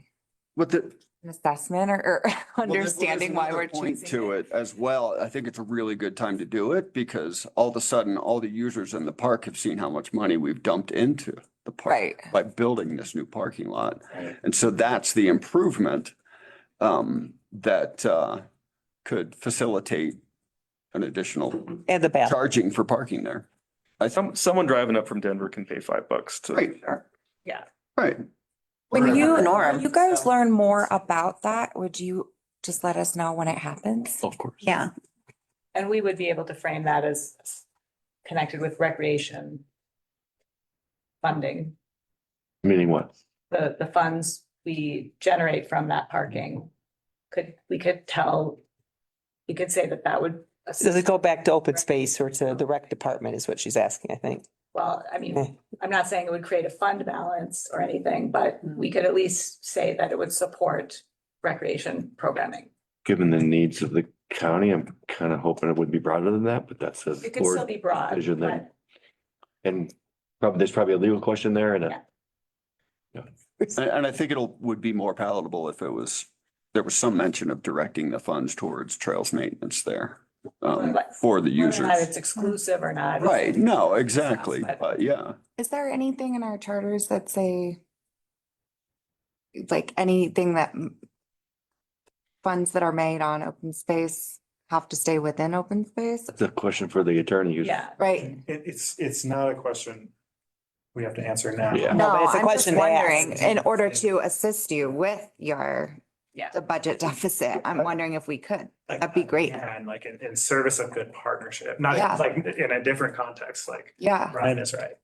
S3: What the,
S2: an assessment or
S3: well,
S2: understanding
S3: there's
S2: why
S3: another
S2: we're
S3: point
S2: choosing.
S3: to it as well. I think it's a really good time to do it because all of a sudden, all the users in the park have seen how much money we've dumped into the park
S2: Right.
S3: by building this new parking lot. And so that's the improvement that could facilitate an additional
S1: And the bath.
S3: charging for parking there.
S7: Someone driving up from Denver can pay $5 to.
S3: Right.
S5: Yeah.
S3: Right.
S2: When you
S12: Norm.
S2: guys learn more about that, would you just let us know when it happens?
S6: Of course.
S10: Yeah.
S5: And we would be able to frame that as connected with recreation funding,
S6: Meaning what?
S5: the funds we generate from that parking. We could say that would
S1: Does it go back to open space or to the rec department is what she's asking, I think.
S5: Well, I
S1: Eh.
S5: mean, I'm not saying it would create a fund balance or anything, but we could at least say that it would support recreation programming.
S6: Given the needs of the county, I'm kind of hoping it would be broader than that, but that's a
S5: It could still
S6: board
S5: be broad,
S6: decision then.
S5: but
S6: And probably, there's probably a legal question there and
S5: Yeah.
S3: And I think would be more palatable if there was some mention of directing the funds towards trails maintenance there. For the
S5: whether or not it's
S3: users.
S5: exclusive or not.
S3: Right, no, exactly, but yeah.
S2: Is there anything in our charters that say like anything that funds that are made on open space have to stay within open space?
S6: that's a question for the attorney who's.
S5: Yeah,
S2: Right.
S4: It's not a question we have to answer now.
S6: Yeah.
S1: No, but
S2: No,
S1: it's a
S2: I'm just
S1: question to
S2: wondering,
S1: ask.
S2: in order to assist you with your
S5: Yeah.
S2: the budget deficit, I'm wondering if we could. That'd be great.
S4: And like in service of good partnership, not
S2: Yeah.
S4: like in a different context, like
S2: Yeah.
S4: Brian is right.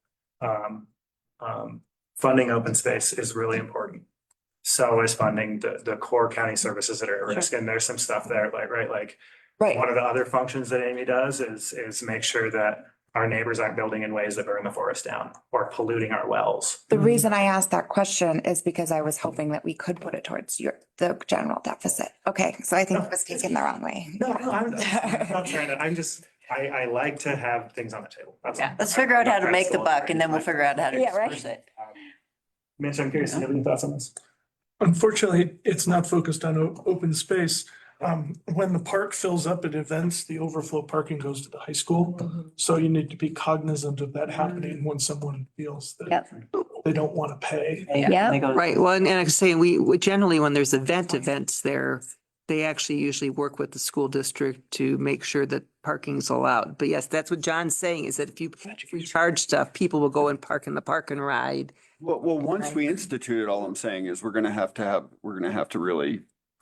S4: Funding open space is really important. So is funding the core county services that are at risk. And there's some stuff there, like, right, like
S2: Right.
S4: one of the other functions that Amy does is make sure that our neighbors aren't building in ways that burn the forest down or polluting our wells.
S2: The reason I asked that question is because I was hoping that we could put it towards the general deficit. Okay, so I think it was taken the wrong way.
S4: No, I'm not trying to, I like to have things on the table. That's all.
S5: Yeah.
S12: Let's figure out how to make the buck and then we'll figure out how to
S10: Yeah, right.
S12: disperse it.
S4: Mitch, I'm curious, do you have any thoughts on this?
S8: Unfortunately, it's not focused on open space. When the park fills up at events, the overflow parking goes to the high school. So you need to be cognizant of that happening when someone feels that
S10: Yep.
S8: they don't want to pay.
S10: Yeah.
S12: They go-
S1: Right, well, and I can say, we generally, when there's events there, they actually usually work with the school district to make sure that parking's allowed. But yes, that's what John's saying, is that if you charge stuff, people will go and park in the park and ride.
S3: Well, once we institute it, all I'm saying is we're gonna have to really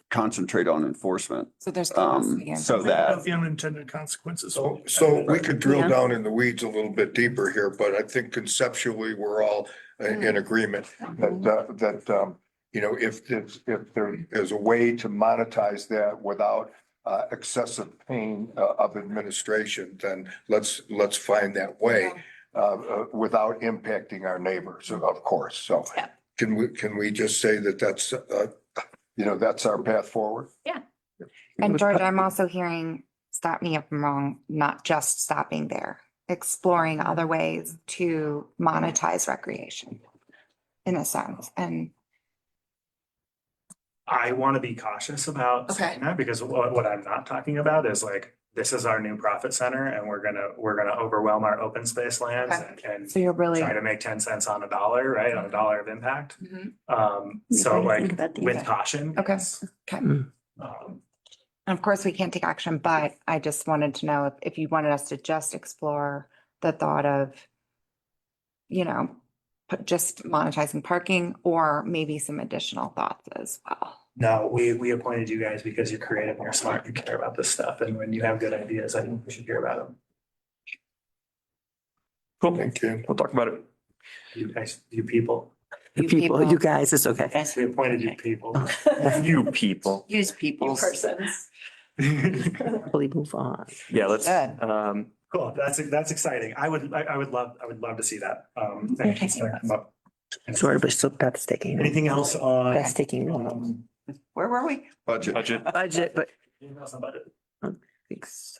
S3: concentrate on enforcement.
S2: So there's.
S3: So that,
S8: Of the unintended consequences.
S9: So we could drill
S1: Yeah.
S9: down in the weeds a little bit deeper here, but I think conceptually, we're all in agreement that, you know, if there is a way to monetize that without excessive pain of administration, then let's find that way without impacting our neighbors, of course. So
S5: Yeah.
S9: can we just say that that's, you know, that's our path forward?
S2: And George, I'm also hearing, stop me if I'm wrong, not just stopping there, exploring other ways to monetize recreation in a sense. And
S4: I want to be cautious about saying that because what I'm not talking about is like, this is our new profit center and we're gonna overwhelm our open space lands and
S2: so you're really.
S4: try to make 10 cents on a dollar, right? On a dollar of impact.
S2: Mhm.
S4: So
S10: gotta
S4: like
S10: think about the
S4: with
S10: impact.
S4: caution.
S2: Okay.
S4: yes.
S2: Okay.
S1: Mm.
S4: Um,
S2: And of course, we can't take action, but I just wanted to know if you wanted us to just explore the thought of, you know, just monetizing parking or maybe some additional thoughts as well.
S4: No, we appointed you guys because you're creative and you're smart, you care about this stuff. And when you have good ideas, I think we should hear about them.
S7: Cool.
S9: Thank you.
S7: We'll talk about it.
S4: You guys, you people,
S1: You people, you guys, it's okay.
S4: we appointed you people.
S7: You people.
S12: Use
S5: You
S12: people's.
S5: persons.
S1: Really move on.
S7: Yeah, let's,
S12: Good.
S4: Cool, that's exciting. I would love to see that. Thank you. It's gonna come up.
S1: Sorry, but still got staking.
S4: Anything else on?
S1: That's taking room.
S12: Where were we?
S3: budget.
S7: budget.
S1: Budget, but
S4: Anything else on budget?
S1: I think so.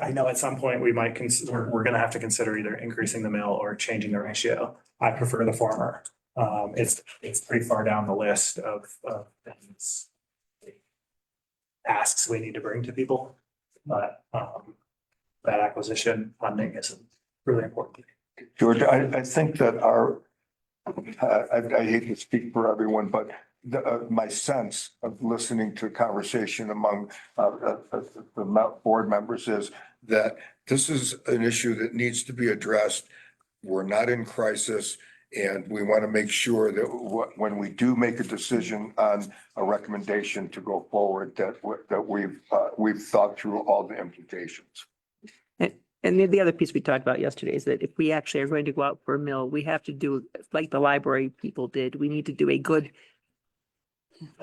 S4: I know at some point we might we're gonna have to consider either increasing the mill or changing the ratio. I prefer the former. It's pretty far down the list of things. Asks we need to bring to people, but that acquisition funding is really important.
S9: George, I think that I hate to speak for everyone, but my sense of listening to conversation among the board members is that this is an issue that needs to be addressed. We're not in crisis. And we want to make sure that when we do make a decision on a recommendation to go forward, that we've thought through all the implications.
S1: And the other piece we talked about yesterday is that if we actually are going to go out for a mill, we have to do like the library people did. We need to do a good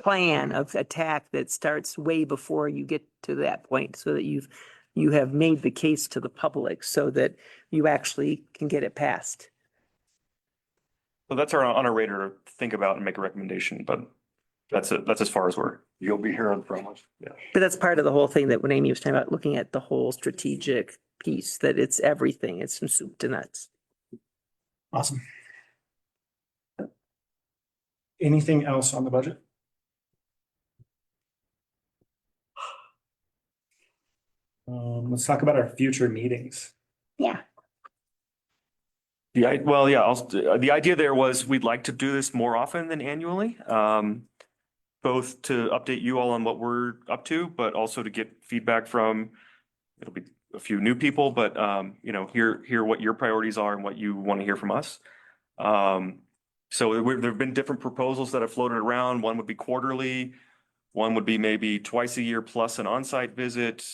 S1: plan of attack that starts way before you get to that point, so that you have made the case to the public so that you actually can get it passed.
S7: So that's on our radar to think about and make a recommendation, but that's it. That's as far as we're.
S3: You'll be hearing from us.
S7: Yeah.
S1: But that's part of the whole thing that when Amy was talking about looking at the whole strategic piece, that it's everything. It's from soup to nuts.
S4: Awesome. Anything else on the budget? Let's talk about our future meetings.
S10: Yeah.
S7: Well, yeah, the idea there was we'd like to do this more often than annually. Both to update you all on what we're up to, but also to get feedback from, it'll be a few new people, but hear what your priorities are and what you want to hear from us. So there've been different proposals that have floated around. One would be quarterly, one would be maybe twice a year plus an on-site visit.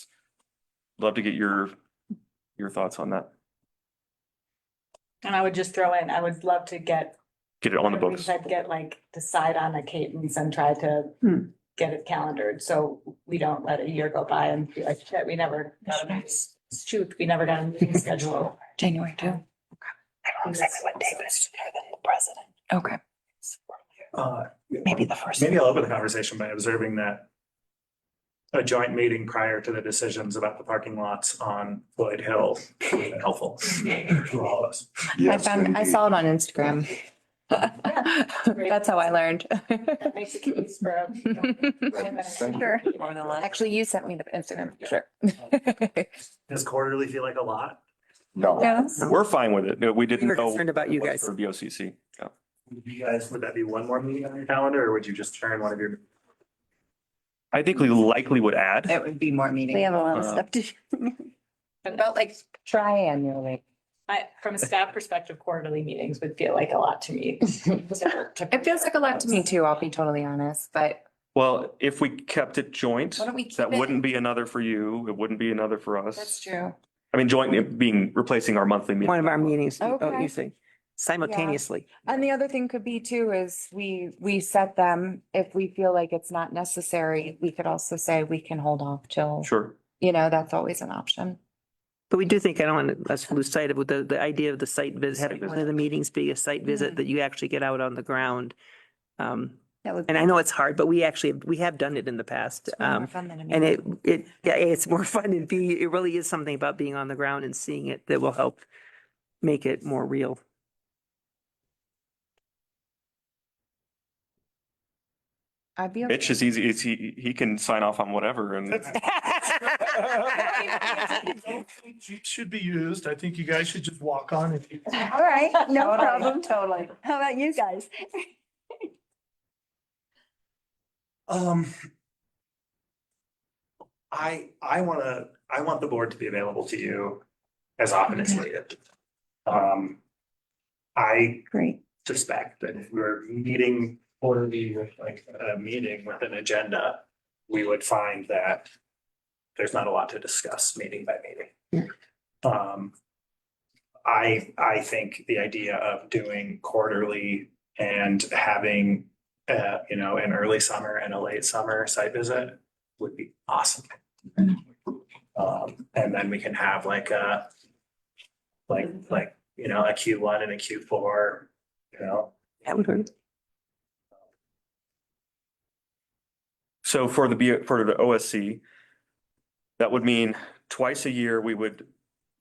S7: Love to get your thoughts on that.
S5: And I would just throw in, I would love to get.
S7: Get it on the books.
S5: I'd get decide on a cadence and try to get it calendared, so we don't let a year go by and be like, shit, we never got a we never got a meeting schedule.
S2: January 2.
S1: I don't know exactly what day, but it's sooner than the president.
S2: Okay.
S1: Maybe the first.
S4: Maybe I'll open the conversation by observing that a joint meeting prior to the decisions about the parking lots on Floyd Hill would have been helpful for all of us.
S2: I saw it on Instagram. That's how I learned.
S5: That makes a case for.
S2: Sure.
S12: More than less.
S2: Actually, you sent me the Instagram picture.
S14: Does quarterly feel like a lot?
S3: No.
S2: Yes.
S7: We're fine with it. We didn't
S1: We were
S7: know.
S1: concerned about you guys.
S7: For BOCC. Yeah.
S14: Would that be one more meeting on your calendar, or would you just turn one of your?
S7: I think we likely would add.
S12: It would be more meetings.
S10: We have a lot of stuff to.
S2: About like triannually.
S5: From a staff perspective, quarterly meetings would feel like a lot to me.
S2: It feels like a lot to me too, I'll be totally honest, but
S7: Well, if we kept it joint,
S2: why don't we keep
S7: that
S2: it?
S7: wouldn't be another for you. It wouldn't be another for us.
S2: That's true.
S7: I mean, joint being replacing our monthly meeting.
S1: One of our meetings,
S2: Okay.
S1: you say, simultaneously.
S2: And the other thing could be too is we set them, if we feel like it's not necessary, we could also say we can hold off till,
S7: Sure.
S2: that's always an option.
S1: But we do think, I don't want us lose sight of with the idea of the site visit, having one of the meetings be a site visit that you actually get out on the ground.
S10: That would.
S1: And I know it's hard, but we have done it in the past.
S2: It's way more fun than a
S1: And
S2: meeting.
S1: it's more fun, and B, it really is something about being on the ground and seeing it that will help make it more real.
S2: I'd be.
S7: Mitch is easy. He can sign off on whatever and
S8: Jeep should be used. I think you guys should just walk on if you.
S10: All right, no
S12: Totally,
S10: problem.
S12: Totally.
S10: How about you guys?
S4: I want the board to be available to you as often as needed. I
S10: Great.
S4: suspect that if we were meeting quarterly with like a meeting with an agenda, we would find that there's not a lot to discuss meeting by meeting. I think the idea of doing quarterly and having an early summer and a late summer site visit would be awesome. And then we can have like a Q1 and a Q4,
S1: That would work.
S7: so for the OSC, that would mean twice a year we would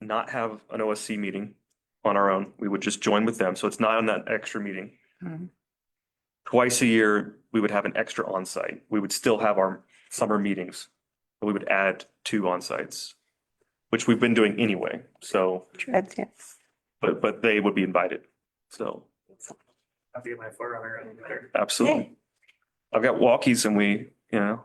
S7: not have an OSC meeting on our own. We would just join with them. So it's not on that extra meeting.
S2: Mhm.
S7: Twice a year, we would have an extra onsite. We would still have our summer meetings, but we would add 2 onsites, which we've been doing anyway. So,
S1: That's it.
S7: but they would be invited. So
S4: I'll be my forerunner on there.
S7: absolutely. I've got walkies and we,
S10: Yeah,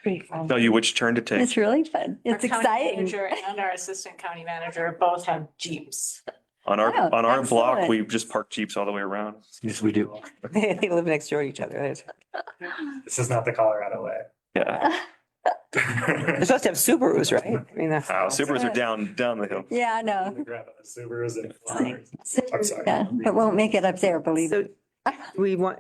S2: Pretty fun.
S7: tell you which turn to take.
S10: it's really fun.
S5: Our
S10: It's
S5: county
S10: exciting.
S5: manager and our assistant county manager both have Jeeps.
S7: On our
S10: Oh,
S7: block,
S10: excellent.
S7: we just park Jeeps all the way around.
S6: Yes, we do.
S1: They live next door to each other.
S4: This is not the Colorado way.
S7: Yeah.
S1: They're supposed to have Subarus, right? I mean, that's.
S7: Subarus are down the hill.
S10: Yeah, I know.
S4: Grabbing the Subarus and Flowers. I'm sorry.
S10: Yeah, it won't make it up there, believe
S1: So
S10: me.
S1: we want,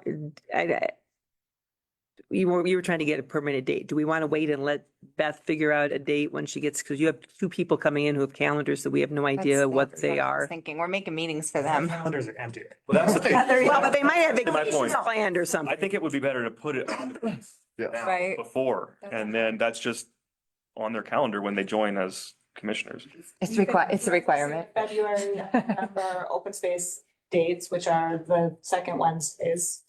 S1: you were trying to get a permanent date. Do we want to wait and let Beth figure out a date when she gets, because you have two people coming in who have calendars that we have no idea
S2: That's
S1: what
S2: what
S1: they
S2: I was
S1: are.
S2: Thinking, we're making meetings for
S4: Their
S2: them.
S4: calendars are empty.
S7: Well, that's the thing.
S1: Well, but they might have
S7: My
S1: vacations
S7: point.
S1: planned or
S7: I
S1: something.
S7: think it would be better to put it
S3: Yeah.
S2: Right.
S7: before, and then that's just on their calendar when they join as commissioners.
S2: It's a requirement.
S5: February, November open space dates, which are the second Wednesdays.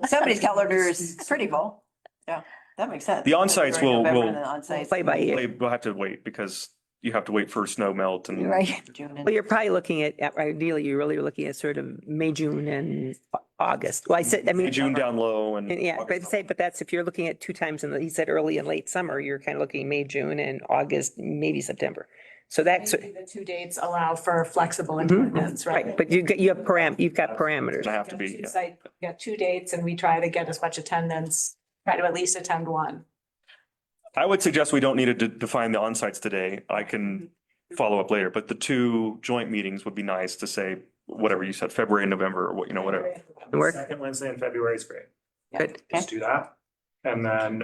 S12: Somebody's calendar is pretty full. Yeah, that makes sense.
S7: The on-sites
S12: February,
S7: will-
S12: November,
S7: will-
S12: and then on-sites.
S1: Play by ear.
S7: We'll have to wait because you have to wait for snow melt and.
S1: Right.
S12: June and-
S1: Well, you're probably looking at, ideally, you're really looking at sort of May, June and August. Well, I said, I mean.
S7: June down low and.
S1: And yeah, but that's if you're looking at two times he said early and late summer, you're kind of looking May, June and August, maybe September. So that's,
S5: Maybe the two dates allow for flexible
S1: Mhm.
S5: attendance,
S1: right,
S5: right?
S1: but you've got parameters.
S7: Gonna have to be, yeah.
S5: Site, we got two dates and we try to get as much attendance, try to at least attend one.
S7: I would suggest we don't need to define the on-sites today. I can follow up later, but the two joint meetings would be nice to say, whatever you said, February and November, or what, whatever.
S1: Work.
S4: Second Wednesday in February is great.
S1: Good.
S4: Just do that. And then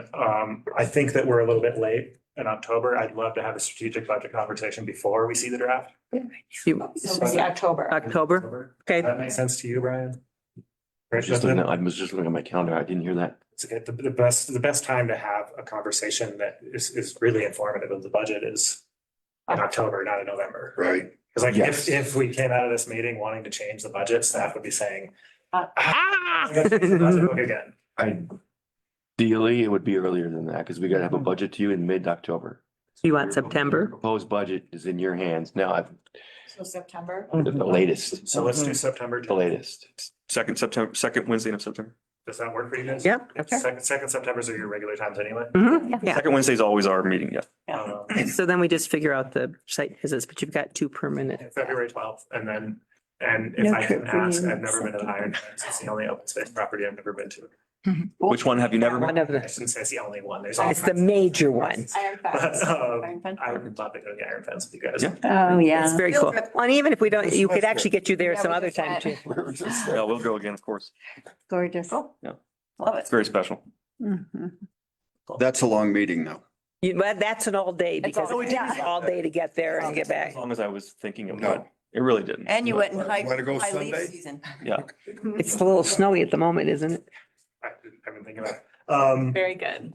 S4: I think that we're a little bit late in October. I'd love to have a strategic budget conversation before we see the draft.
S1: You-
S5: So it's October.
S1: October, okay.
S4: That makes sense to you, Brian?
S6: I was just looking at my calendar. I didn't hear that.
S4: It's the best time to have a conversation that is really informative of the budget is in October, not in November.
S9: Right.
S4: Because like
S6: Yes.
S4: if we came out of this meeting wanting to change the budget, staff would be saying,
S1: Ah!
S4: "We gotta change the budget book again."
S6: Ideally, it would be earlier than that because we gotta have a budget to you in mid-October.
S1: You want September?
S6: Proposed budget is in your hands. Now, I've,
S5: So September.
S6: the latest,
S4: So let's do September.
S6: the latest.
S7: Second Wednesday of September.
S4: Does that work for you guys?
S1: Yeah, okay.
S4: Second September's are your regular times anyway.
S1: Mhm, yeah.
S7: Second Wednesday is always our meeting, yeah.
S1: So then we just figure out the site visits, but you've got two permanent.
S4: February 12th, and if
S10: No
S4: I
S10: trip
S4: can
S10: for
S4: ask,
S10: you.
S4: I've never been to the Iron Fence. It's the only open space property I've never been to.
S7: Which one have you never
S1: One
S7: been?
S1: of
S4: I
S1: the,
S4: shouldn't say it's the only one. There's.
S1: it's the major one.
S5: Iron
S4: But,
S5: Fence.
S12: Iron Fence?
S4: I would love to go to the Iron Fence with you guys.
S7: Yeah.
S10: Oh,
S1: It's
S10: yeah.
S1: very cool. Well, and even if we don't, you could actually get you there
S2: Yeah,
S1: some
S2: we
S1: other
S2: just
S1: time
S2: went.
S1: too.
S7: Yeah, we'll go again, of course.
S10: Gorgeous.
S12: Love
S7: It's
S12: it.
S7: very special.
S10: Mhm.
S3: That's a long meeting though.
S1: But that's an all day because
S12: all-
S1: it takes all day to get there and get back.
S7: As long as I was thinking it
S9: No.
S7: would. It really didn't.
S12: And you went and hiked
S9: Wanna go
S12: high leaf
S9: Sunday?
S12: season.
S7: Yeah.
S1: It's a little snowy at the moment, isn't it?
S4: I've been thinking about it.
S5: Very good.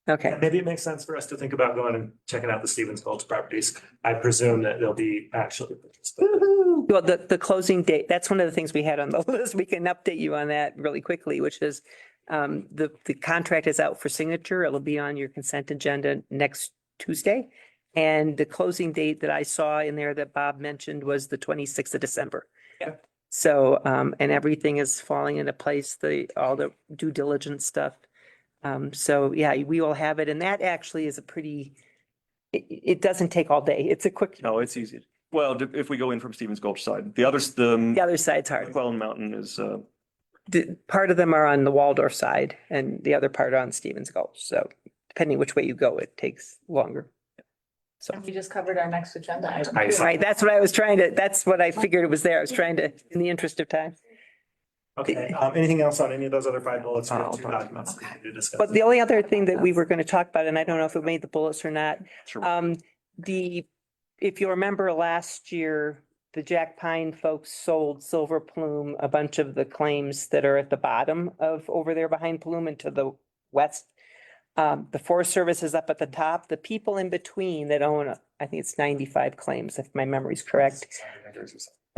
S1: Okay.
S4: Maybe it makes sense for us to think about going and checking out the Stevens Gulch properties. I presume that they'll be actually purchased.
S1: Well, the closing date, that's one of the things we had on the list. We can update you on that really quickly, which is the contract is out for signature. It'll be on your consent agenda next Tuesday. And the closing date that I saw in there that Bob mentioned was the 26th of December.
S4: Yeah.
S1: So, and everything is falling into place, all the due diligence stuff. So yeah, we will have it. And that actually is a pretty, it doesn't take all day. It's a quick,
S7: No, it's easy. Well, if we go in from Stevens Gulch side, the others,
S1: the
S7: the
S1: other side's hard.
S7: McClellan Mountain is,
S1: Part of them are on the Waldorf side and the other part on Stevens Gulch. So depending which way you go, it takes longer. So,
S5: We just covered our next agenda item.
S1: right, that's what I figured it was there. I was trying to, in the interest of time.
S4: Okay, anything else on any of those other five bullets? We have two documents that we need to discuss.
S1: But the only other thing that we were going to talk about, and I don't know if it made the bullets or not,
S7: sure.
S1: if you remember last year, the Jack Pine folks sold Silver Plume a bunch of the claims that are at the bottom of over there behind Plume and to the west. The Forest Service is up at the top. The people in between that own, I think it's 95 claims, if my memory's correct.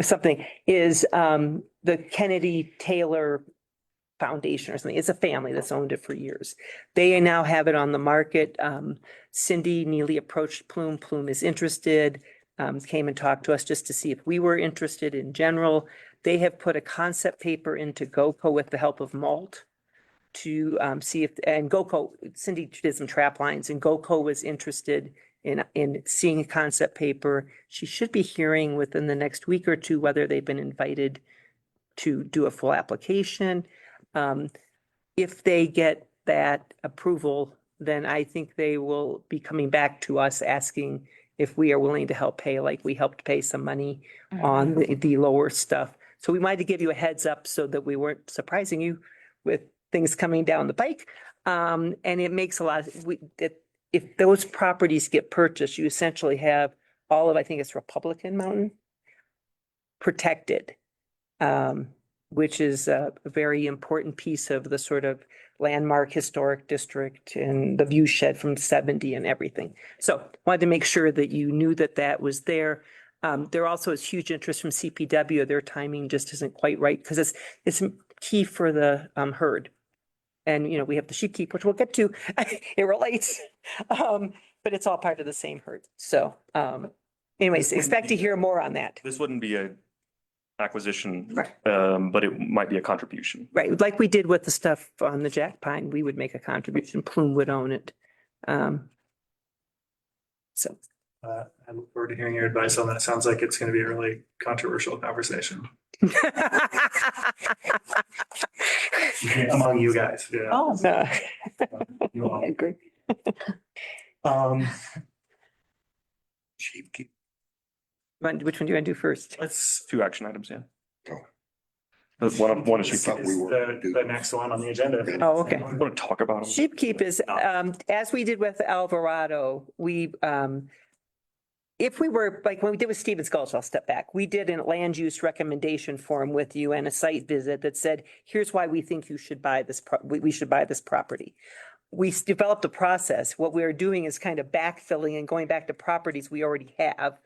S1: Something is the Kennedy Taylor Foundation or something. It's a family that's owned it for years. They now have it on the market. Cindy Neely approached Plume. Plume is interested, came and talked to us just to see if we were interested in general. They have put a concept paper into GoCo with the help of Malt to see if, and GoCo, Cindy did some trap lines and GoCo was interested in seeing a concept paper. She should be hearing within the next week or two whether they've been invited to do a full application. If they get that approval, then I think they will be coming back to us asking if we are willing to help pay, like we helped pay some money on the lower stuff. So we wanted to give you a heads up so that we weren't surprising you with things coming down the pike. And it makes a lot of, if those properties get purchased, you essentially have all of, I think it's Republican Mountain protected, which is a very important piece of the sort of landmark historic district and the view shed from 70 and everything. So wanted to make sure that you knew that that was there. There also is huge interest from CPW. Their timing just isn't quite right because it's key for the herd. And, we have the sheep keep, which we'll get to. It relates, but it's all part of the same herd. So anyways, expect to hear more on that.
S7: This wouldn't be a acquisition,
S1: Right.
S7: but it might be a contribution.
S1: Right, like we did with the stuff on the Jack Pine, we would make a contribution, Plume would own it. So.
S4: I look forward to hearing your advice on that. Sounds like it's going to be a really controversial conversation among you guys. Yeah.
S10: Oh,
S4: You all.
S10: I agree.
S3: Sheep keep.
S1: Which one do you want to do first?
S4: Let's,
S7: Two action items, yeah.
S9: Oh.
S7: One is
S9: Thought we were
S4: the next one on the agenda.
S1: Oh, okay.
S7: I want to talk about them.
S1: Sheep keep is, as we did with Alvarado, if we were, like when we did with Stevens Gulch, I'll step back. We did a land use recommendation form with you and a site visit that said, here's why we think you should buy this, we should buy this property. We developed a process. What we're doing is kind of backfilling and going back to properties we already have.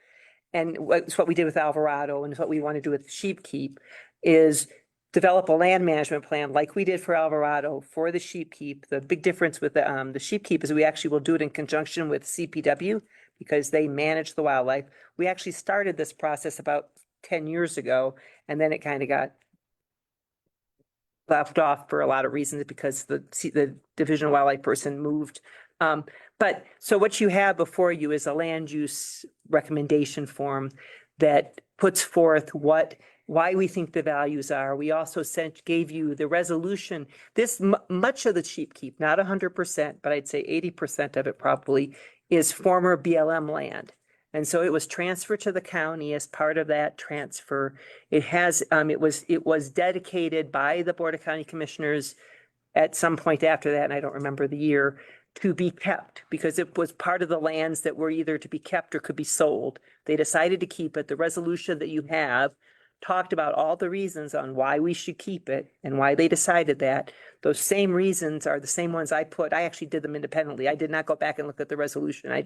S1: And it's what we did with Alvarado and it's what we want to do with Sheep Keep is develop a land management plan like we did for Alvarado for the Sheep Keep. The big difference with the Sheep Keep is we actually will do it in conjunction with CPW because they manage the wildlife. We actually started this process about 10 years ago, and then it kind of got left off for a lot of reasons because the Division of Wildlife person moved. But so what you have before you is a land use recommendation form that puts forth why we think the values are. We also gave you the resolution. Much of the Sheep Keep, not 100%, but I'd say 80% of it probably is former BLM land. And so it was transferred to the county as part of that transfer. It has, it was dedicated by the Board of County Commissioners at some point after that, and I don't remember the year, to be kept because it was part of the lands that were either to be kept or could be sold. They decided to keep it. The resolution that you have talked about all the reasons on why we should keep it and why they decided that. Those same reasons are the same ones I actually did them independently. I did not go back and look at the resolution. I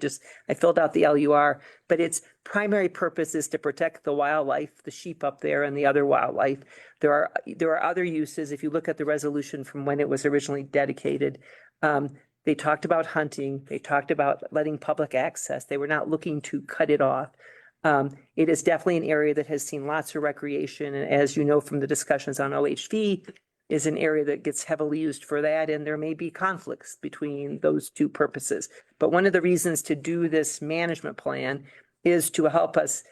S1: filled out the LUR, but its primary purpose is to protect the wildlife, the sheep up there and the other wildlife. There are other uses. If you look at the resolution from when it was originally dedicated, they talked about hunting. They talked about letting public access. They were not looking to cut it off. It is definitely an area that has seen lots of recreation. And as you know from the discussions on OHV, is an area that gets heavily used for that. And there may be conflicts between those two purposes. But one of the reasons to do this management plan is to help us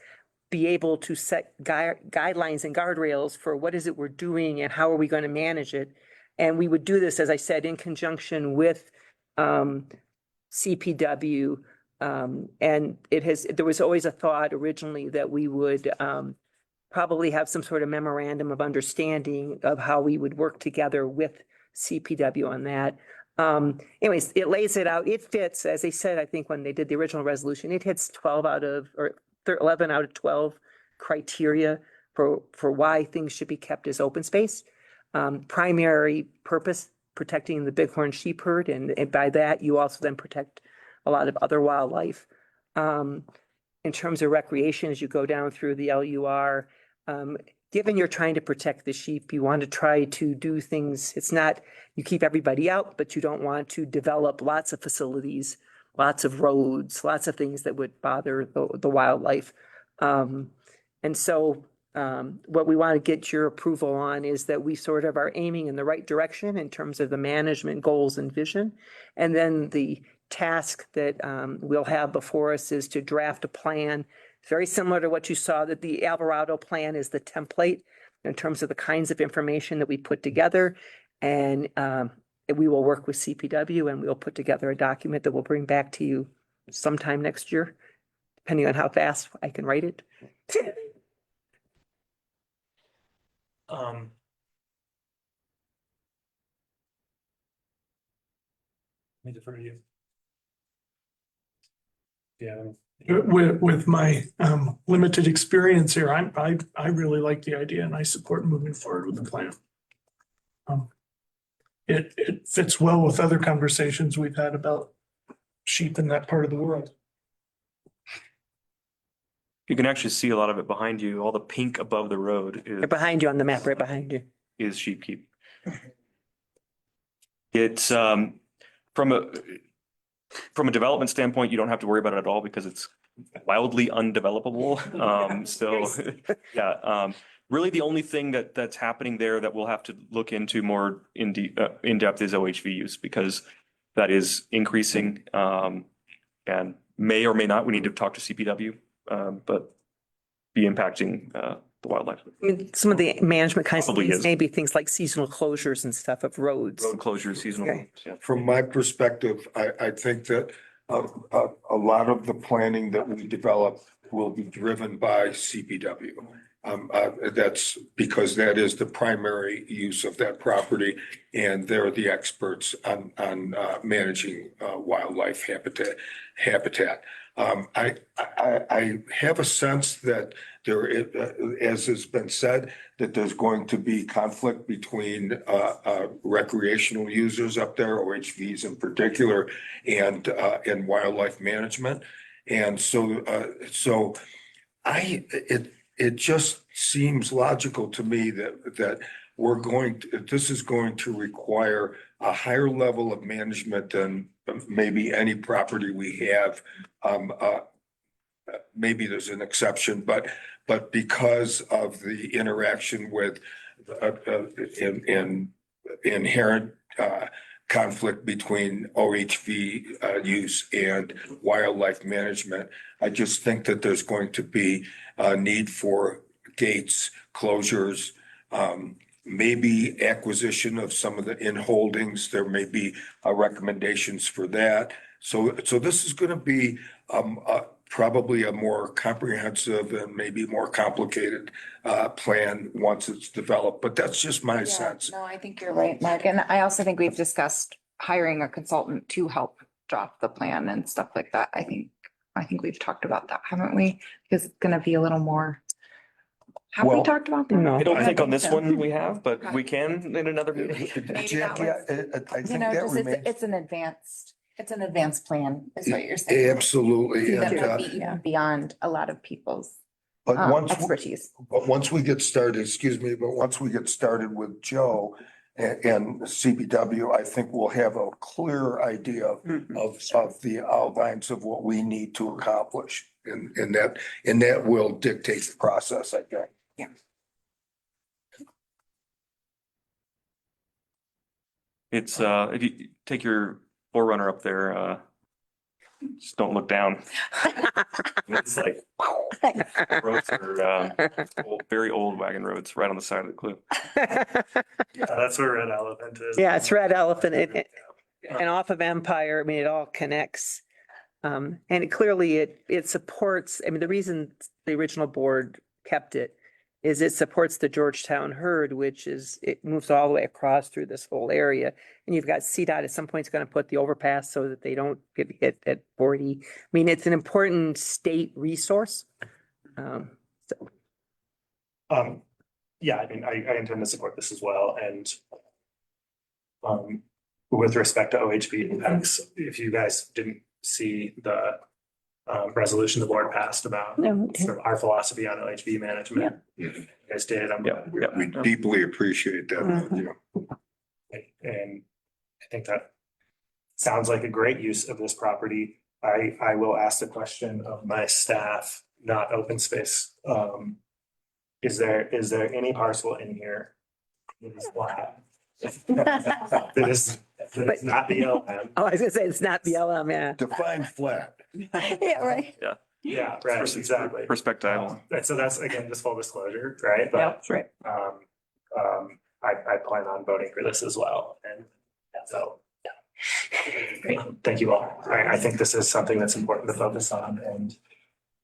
S1: be able to set guidelines and guardrails for what is it we're doing and how are we going to manage it. And we would do this, as I said, in conjunction with CPW. And there was always a thought originally that we would probably have some sort of memorandum of understanding of how we would work together with CPW on that. Anyways, it lays it out. It fits, as they said, I think when they did the original resolution, it hits 11 out of 12 criteria for why things should be kept as open space. Primary purpose, protecting the bighorn sheep herd. And by that, you also then protect a lot of other wildlife. In terms of recreation, as you go down through the LUR, given you're trying to protect the sheep, you want to try to do things. It's not, you keep everybody out, but you don't want to develop lots of facilities, lots of roads, lots of things that would bother the wildlife. And so what we want to get your approval on is that we sort of are aiming in the right direction in terms of the management goals and vision. And then the task that we'll have before us is to draft a plan. It's very similar to what you saw, that the Alvarado plan is the template in terms of the kinds of information that we put together. And we will work with CPW and we'll put together a document that we'll bring back to you sometime next year, depending on how fast I can write it.
S14: Let me defer to you. Yeah.
S8: With my limited experience here, I really like the idea and I support moving forward with the plan. It fits well with other conversations we've had about sheep in that part of the world.
S7: You can actually see a lot of it behind you. All the pink above the road
S1: Right behind you on the map, right behind you.
S7: is sheep keep. It's from a development standpoint, you don't have to worry about it at all because it's wildly undevelopable. So yeah, really the only thing that's happening there that we'll have to look into more in depth is OHV use because that is increasing and may or may not, we need to talk to CPW, but be impacting the wildlife.
S1: I mean, some of the management kinds of
S7: Probably
S1: things,
S7: is.
S1: maybe things like seasonal closures and stuff of roads.
S7: Road closures, seasonal.
S1: Okay.
S7: Yeah.
S9: From my perspective, I think that a lot of the planning that we develop will be driven by CPW. That's because that is the primary use of that property and they're the experts on managing wildlife habitat. I have a sense that there, as has been said, that there's going to be conflict between recreational users up there, OHVs in particular, and wildlife management. And so it just seems logical to me that this is going to require a higher level of management than maybe any property we have. Maybe there's an exception, but because of the interaction with inherent conflict between OHV use and wildlife management, I just think that there's going to be a need for gates, closures, maybe acquisition of some of the in-holdings. There may be recommendations for that. So this is going to be probably a more comprehensive and maybe more complicated plan once it's developed, but that's just my sense.
S2: No, I think you're right, Mark. And I also think we've discussed hiring a consultant to help draft the plan and stuff like that. I think we've talked about that, haven't we? Because it's gonna be a little more. Have we
S9: Well,
S2: talked about that?
S1: No.
S7: I don't think on this
S2: so.
S7: one we have, but we can in another meeting.
S2: Maybe that
S9: Jackie,
S2: was-
S9: I
S2: You
S9: think
S2: know,
S9: that
S2: just
S9: remains.
S2: it's an advanced plan, is what you're saying.
S9: Absolutely.
S2: That
S9: And,
S2: would be even beyond a lot of people's
S9: but
S2: expertise.
S9: once we get started, once we get started with Joe and CPW, I think we'll have a clear idea of the outlines of what we need to accomplish. And that will dictate the process, I think.
S7: It's if you take your Forerunner up there, just don't look down. It's like roads are very old wagon roads right on the side of the cliff.
S14: Yeah, that's where Red Elephant is.
S1: Yeah, it's Red Elephant and off of Empire. I mean, it all connects. And it supports, I mean, the reason the original board kept it is it supports the Georgetown herd, it moves all the way across through this whole area. And you've got CDOT at some point is going to put the overpass so that they don't get hit at 40. I mean, it's an important state resource.
S4: Yeah, I mean, I intend to support this as well, and with respect to OHV impacts, if you guys didn't see the resolution the board passed about sort of our philosophy on OHV management, you guys did, I'm glad.
S9: We deeply appreciate that.
S4: And I think that sounds like a great use of this property. I will ask the question of my staff, not open space. Is there any parcel in here that is flat? That is not BLM.
S1: Oh, I was gonna say, it's not BLM, yeah.
S9: Define flat.
S10: Yeah, right.
S4: Yeah, right, exactly.
S7: Perspective.
S4: So that's, again, just full disclosure, right? But
S10: Right.
S4: I plan on voting for this as well, and so. Thank you all. I think this is something that's important to focus on, and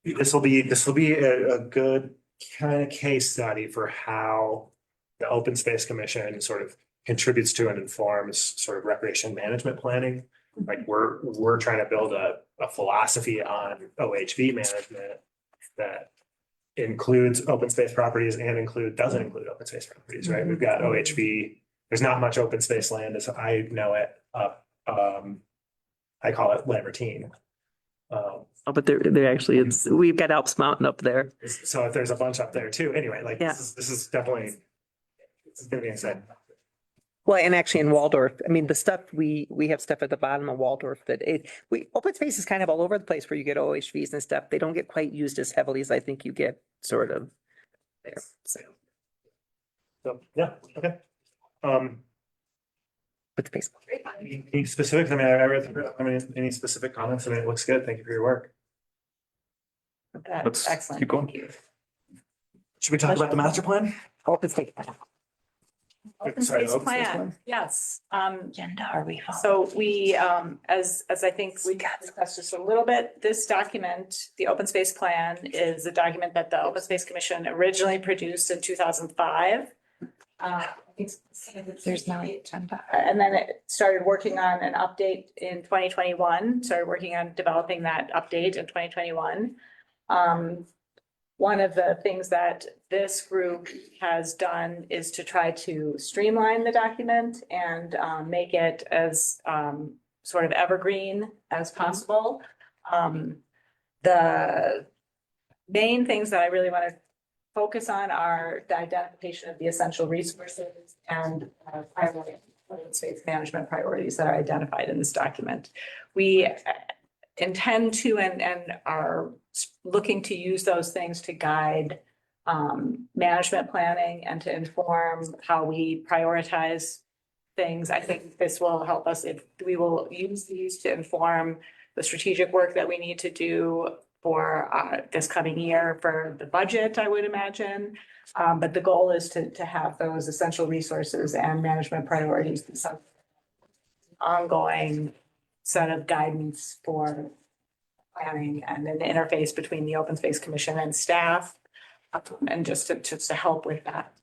S4: this will be a good kind of case study for how the Open Space Commission sort of contributes to and informs sort of recreation management planning. Like we're trying to build a philosophy on OHV management that includes open space properties and doesn't include open space properties, right? We've got OHV. There's not much open space land as I know it up. I call it Lambertine.
S1: Oh, but there actually is, we've got Alps Mountain up there.
S4: So if there's a bunch up there too, anyway, like
S1: Yeah.
S4: this is definitely, it's gonna be exciting.
S1: Well, and actually in Waldorf, I mean, the stuff, we have stuff at the bottom of Waldorf that open space is kind of all over the place where you get OHVs and stuff. They don't get quite used as heavily as I think you get sort of there. So,
S4: Yeah, okay.
S1: with space.
S4: Any specifics? I mean, I read through, any specific comments? I mean, it looks good. Thank you for your work.
S7: Let's
S5: Excellent.
S7: keep going.
S5: Thank you.
S4: Should we talk about the master plan?
S1: Open space.
S5: Open
S4: Sorry,
S5: space
S4: open space
S5: plan, yes.
S10: Agenda are we following?
S5: So we, as I think we discussed just a little bit, this document, the open space plan, is a document that the Open Space Commission originally produced in 2005.
S2: There's no agenda.
S5: And then it started working on an update in 2021, started working on developing that update in 2021. One of the things that this group has done is to try to streamline the document and make it as sort of evergreen as possible. The main things that I really want to focus on are the identification of the essential resources and priority space management priorities that are identified in this document. We intend to and are looking to use those things to guide management planning and to inform how we prioritize things. I think this will help us if we will use these to inform the strategic work that we need to do for this coming year for the budget, I would imagine. But the goal is to have those essential resources and management priorities be some ongoing set of guidance for planning and an interface between the Open Space Commission and staff. And just to help with that,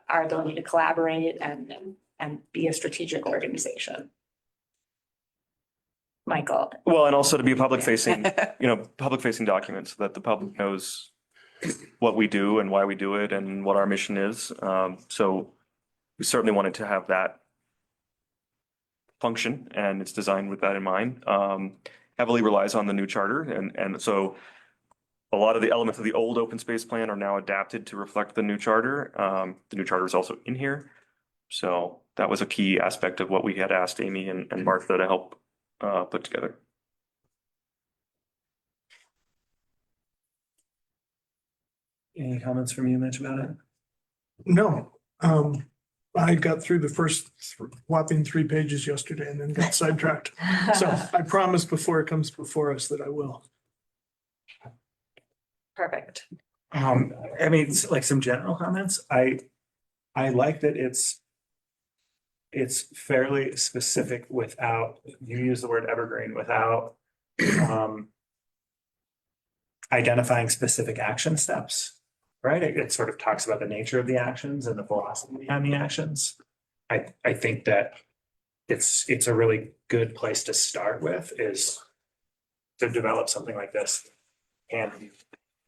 S5: our ability to collaborate and be a strategic organization. Michael.
S7: Well, and also to be public facing, public facing documents so that the public knows what we do and why we do it and what our mission is. So we certainly wanted to have that function, and it's designed with that in mind. Heavily relies on the new charter, and so a lot of the elements of the old open space plan are now adapted to reflect the new charter. The new charter is also in here. So that was a key aspect of what we had asked Amy and Martha to help put together.
S14: Any comments from you, Mitch, about it?
S8: No, I got through the first whopping 3 pages yesterday and then got sidetracked. So I promise before it comes before us that I will.
S5: Perfect.
S4: I mean, it's like some general comments. I like that it's fairly specific without, you use the word evergreen, without identifying specific action steps, right? It sort of talks about the nature of the actions and the philosophy behind the actions. I think that it's a really good place to start with, is to develop something like this and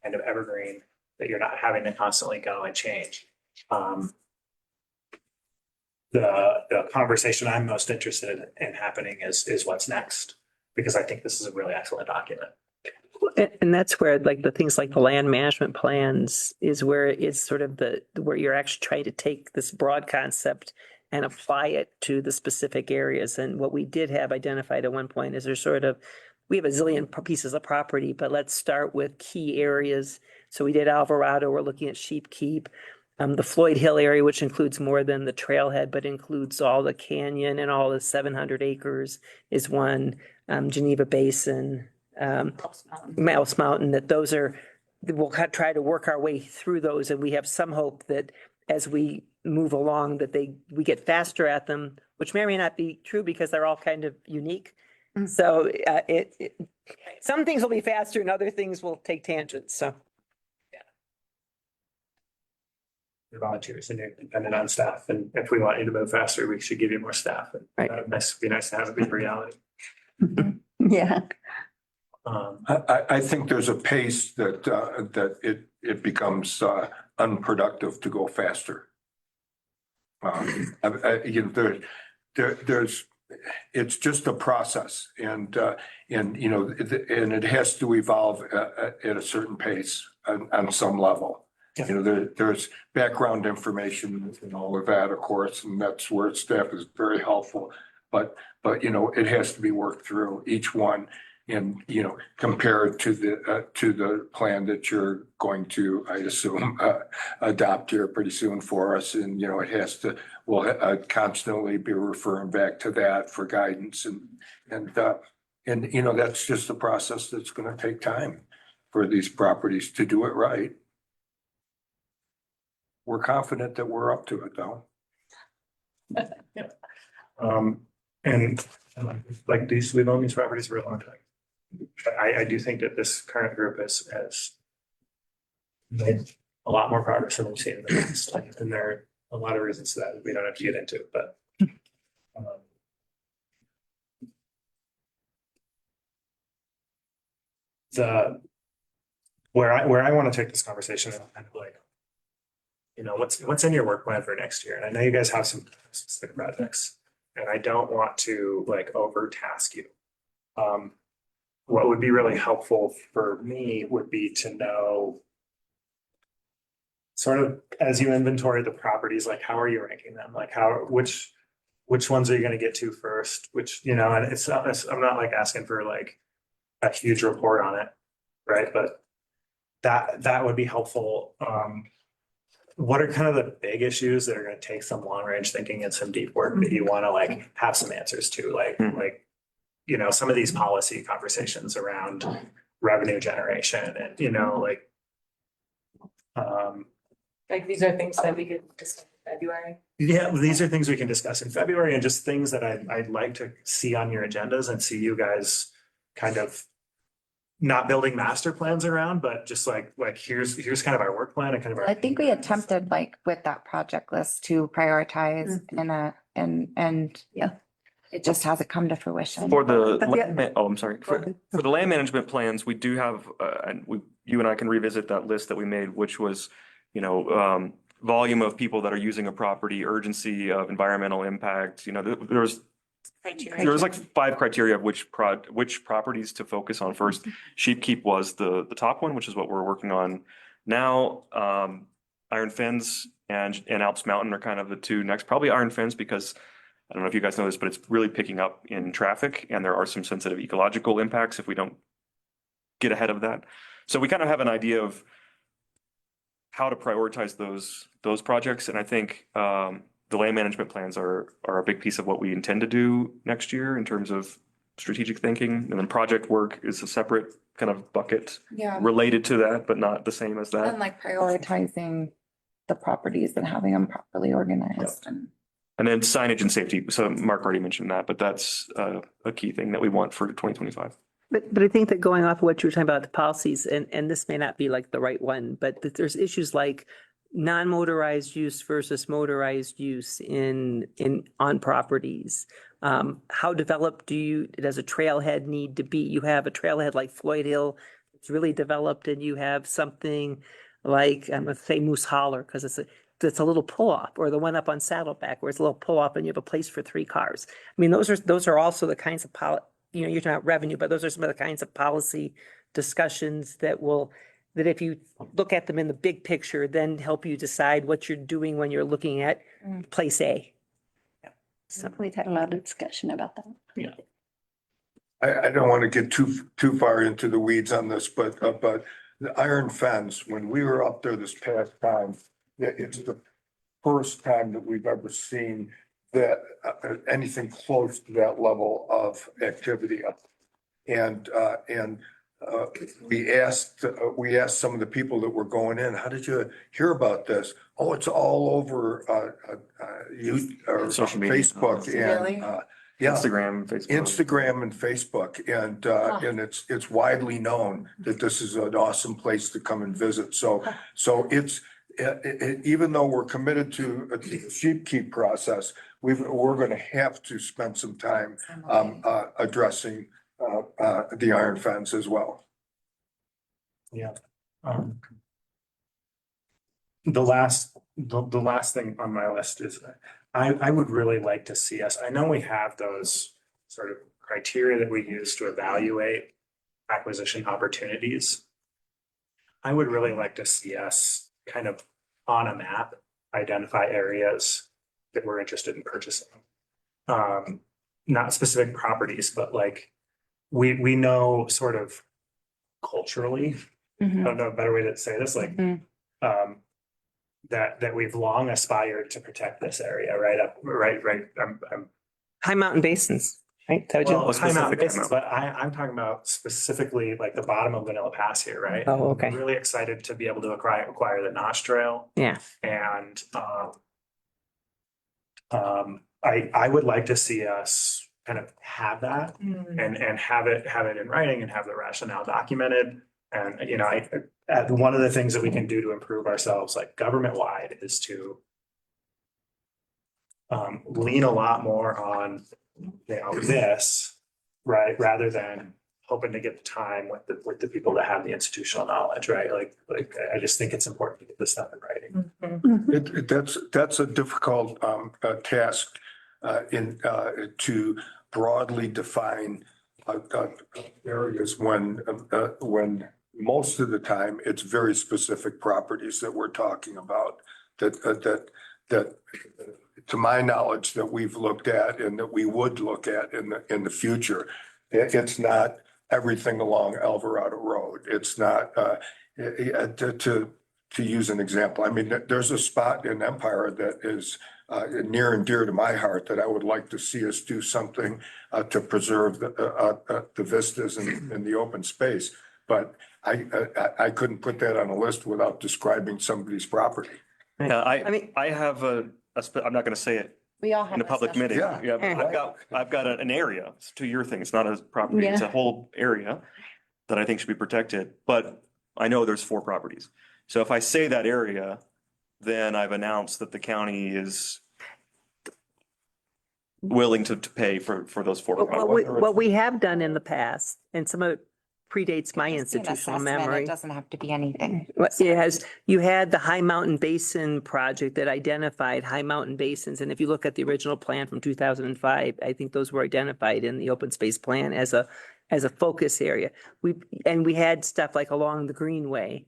S4: kind of evergreen, that you're not having to constantly go and change. The conversation I'm most interested in happening is what's next, because I think this is a really excellent document.
S1: And that's where like the things like the land management plans is where it's sort of where you're actually trying to take this broad concept and apply it to the specific areas. And what we did have identified at one point is we have a zillion pieces of property, but let's start with key areas. So we did Alvarado, we're looking at Sheep Keep. The Floyd Hill area, which includes more than the trailhead, but includes all the canyon and all the 700 acres is one. Geneva Basin, Mouse Mountain, we'll try to work our way through those. And we have some hope that as we move along that we get faster at them, which may or may not be true because they're all kind of unique. So some things will be faster and other things will take tangents, so.
S4: you're volunteers and you're dependent on staff. And if we want you to move faster, we should give you more staff. And
S1: Right.
S4: that'd be nice to have it be reality.
S10: Yeah.
S9: I think there's a pace that it becomes unproductive to go faster. You know, there's, it's just a process and, you know, and it has to evolve at a certain pace on some level. You know, there's background information and all of that, of course, and that's where staff is very helpful. But, you know, it has to be worked through each one and, you know, compared to the plan that you're going to, I assume, adopt here pretty soon for us. And, you know, it has to, we'll constantly be referring back to that for guidance and, you know, that's just a process that's going to take time for these properties to do it right. We're confident that we're up to it though.
S4: And like these, we've owned these properties for a long time. I do think that this current group has made a lot more progress than we've seen in the past. And there are a lot of reasons to that we don't have to get into, but where I want to take this conversation is kind of like, you know, what's in your work plan for next year? And I know you guys have some specific projects and I don't want to like overtask you. What would be really helpful for me would be to know sort of as you inventory the properties, like how are you ranking them? Like which ones are you going to get to first? Which, you know, and I'm not like asking for like a huge report on it, right? But that would be helpful. What are kind of the big issues that are going to take some long range thinking and some deep work that you want to like have some answers to, like, you know, some of these policy conversations around revenue generation and, you know,
S5: Like these are things that we could discuss in February.
S4: yeah, these are things we can discuss in February and just things that I'd like to see on your agendas and see you guys kind of not building master plans around, but just like here's kind of our work plan and kind of our.
S2: I think we attempted like with that project list to prioritize and
S10: Yeah.
S2: it just hasn't come to fruition.
S7: For the,
S10: But the-
S7: I'm sorry. For the land management plans, we do have, and you and I can revisit that list that we made, which was, you know, volume of people that are using a property, urgency of environmental impact, you know, there was like 5 criteria of which properties to focus on first. Sheepkeep was the top one, which is what we're working on now. Iron Fens and Alps Mountain are kind of the 2 next, probably Iron Fens because I don't know if you guys know this, but it's really picking up in traffic and there are some sensitive ecological impacts if we don't get ahead of that. So we kind of have an idea of how to prioritize those projects. And I think the land management plans are a big piece of what we intend to do next year in terms of strategic thinking. And then project work is a separate kind of bucket
S2: Yeah.
S7: related to that, but not the same as
S2: And
S7: that.
S2: like prioritizing the properties and having them properly organized
S7: And then signage and safety. So Mark already mentioned that, but that's a key thing that we want for 2025.
S1: But I think that going off of what you were talking about, the policies, and this may not be like the right one, but that there's issues like non-motorized use versus motorized use on properties. How developed does a trailhead need to be? You have a trailhead like Floyd Hill, it's really developed, and you have something like, I'm gonna say Moose Holler, because it's a little pull-off, or the one up on Saddleback where it's a little pull-off and you have a place for 3 cars. I mean, those are also the kinds of you know, you're talking about revenue, but those are some of the kinds of policy discussions that if you look at them in the big picture, then help you decide what you're doing when you're looking at place A.
S10: So we've had a lot of discussion about that.
S4: Yeah.
S9: I don't want to get too far into the weeds on this, but the Iron Fence, when we were up there this past time, it's the first time that we've ever seen that anything close to that level of activity. And we asked some of the people that were going in, how did you hear about this? Oh, it's all over
S7: Social media.
S9: Facebook
S2: Really?
S9: and yeah. Instagram and Facebook. And it's widely known that this is an awesome place to come and visit. So even though we're committed to the sheep keep process, we're going to have to spend some time addressing the iron fence as well.
S4: Yeah. The last thing on my list is I would really like to see us, I know we have those sort of criteria that we use to evaluate acquisition opportunities. I would really like to see us kind of on a map, identify areas that we're interested in purchasing. Not specific properties, but like we know sort of culturally, I don't know a better way to say this, like that we've long aspired to protect this area, right up, right. I'm
S1: High mountain basins, right? Is that what you-
S4: well, high mountain
S7: specific
S4: basins, but I'm talking about specifically like the bottom of Vanilla Pass here, right?
S1: Oh, okay.
S4: I'm really excited to be able to acquire the Notch Trail.
S1: Yeah.
S4: And I would like to see us kind of have that and have it in writing and have the rationale documented. And, you know, one of the things that we can do to improve ourselves, like government wide, is to lean a lot more on, you know, this, right, rather than hoping to get the time with the people that have the institutional knowledge, right? Like I just think it's important to get this stuff in writing.
S9: That's a difficult task to broadly define areas when most of the time it's very specific properties that we're talking about that to my knowledge that we've looked at and that we would look at in the future. It's not everything along Alvarado Road. It's not to use an example. I mean, there's a spot in Empire that is near and dear to my heart that I would like to see us do something to preserve the vistas and the open space. But I couldn't put that on a list without describing somebody's property.
S7: Yeah,
S1: I mean-
S7: I have I'm not gonna say it
S2: We all have.
S7: in a
S2: a
S7: public
S2: special-
S7: meeting.
S9: Yeah.
S7: Yeah, but I've got an area, it's to your thing, it's not a property, it's a whole area that I think should be protected, but I know there's 4 properties. So if I say that area, then I've announced that the county is willing to pay for those 4 properties.
S1: What we have done in the past, and some of it predates my
S2: Just be an
S1: institutional
S2: assessment.
S1: memory.
S2: It doesn't have to be anything.
S1: You had the High Mountain Basin project that identified high mountain basins. And if you look at the original plan from 2005, I think those were identified in the open space plan as a focus area. We had stuff like along the Greenway.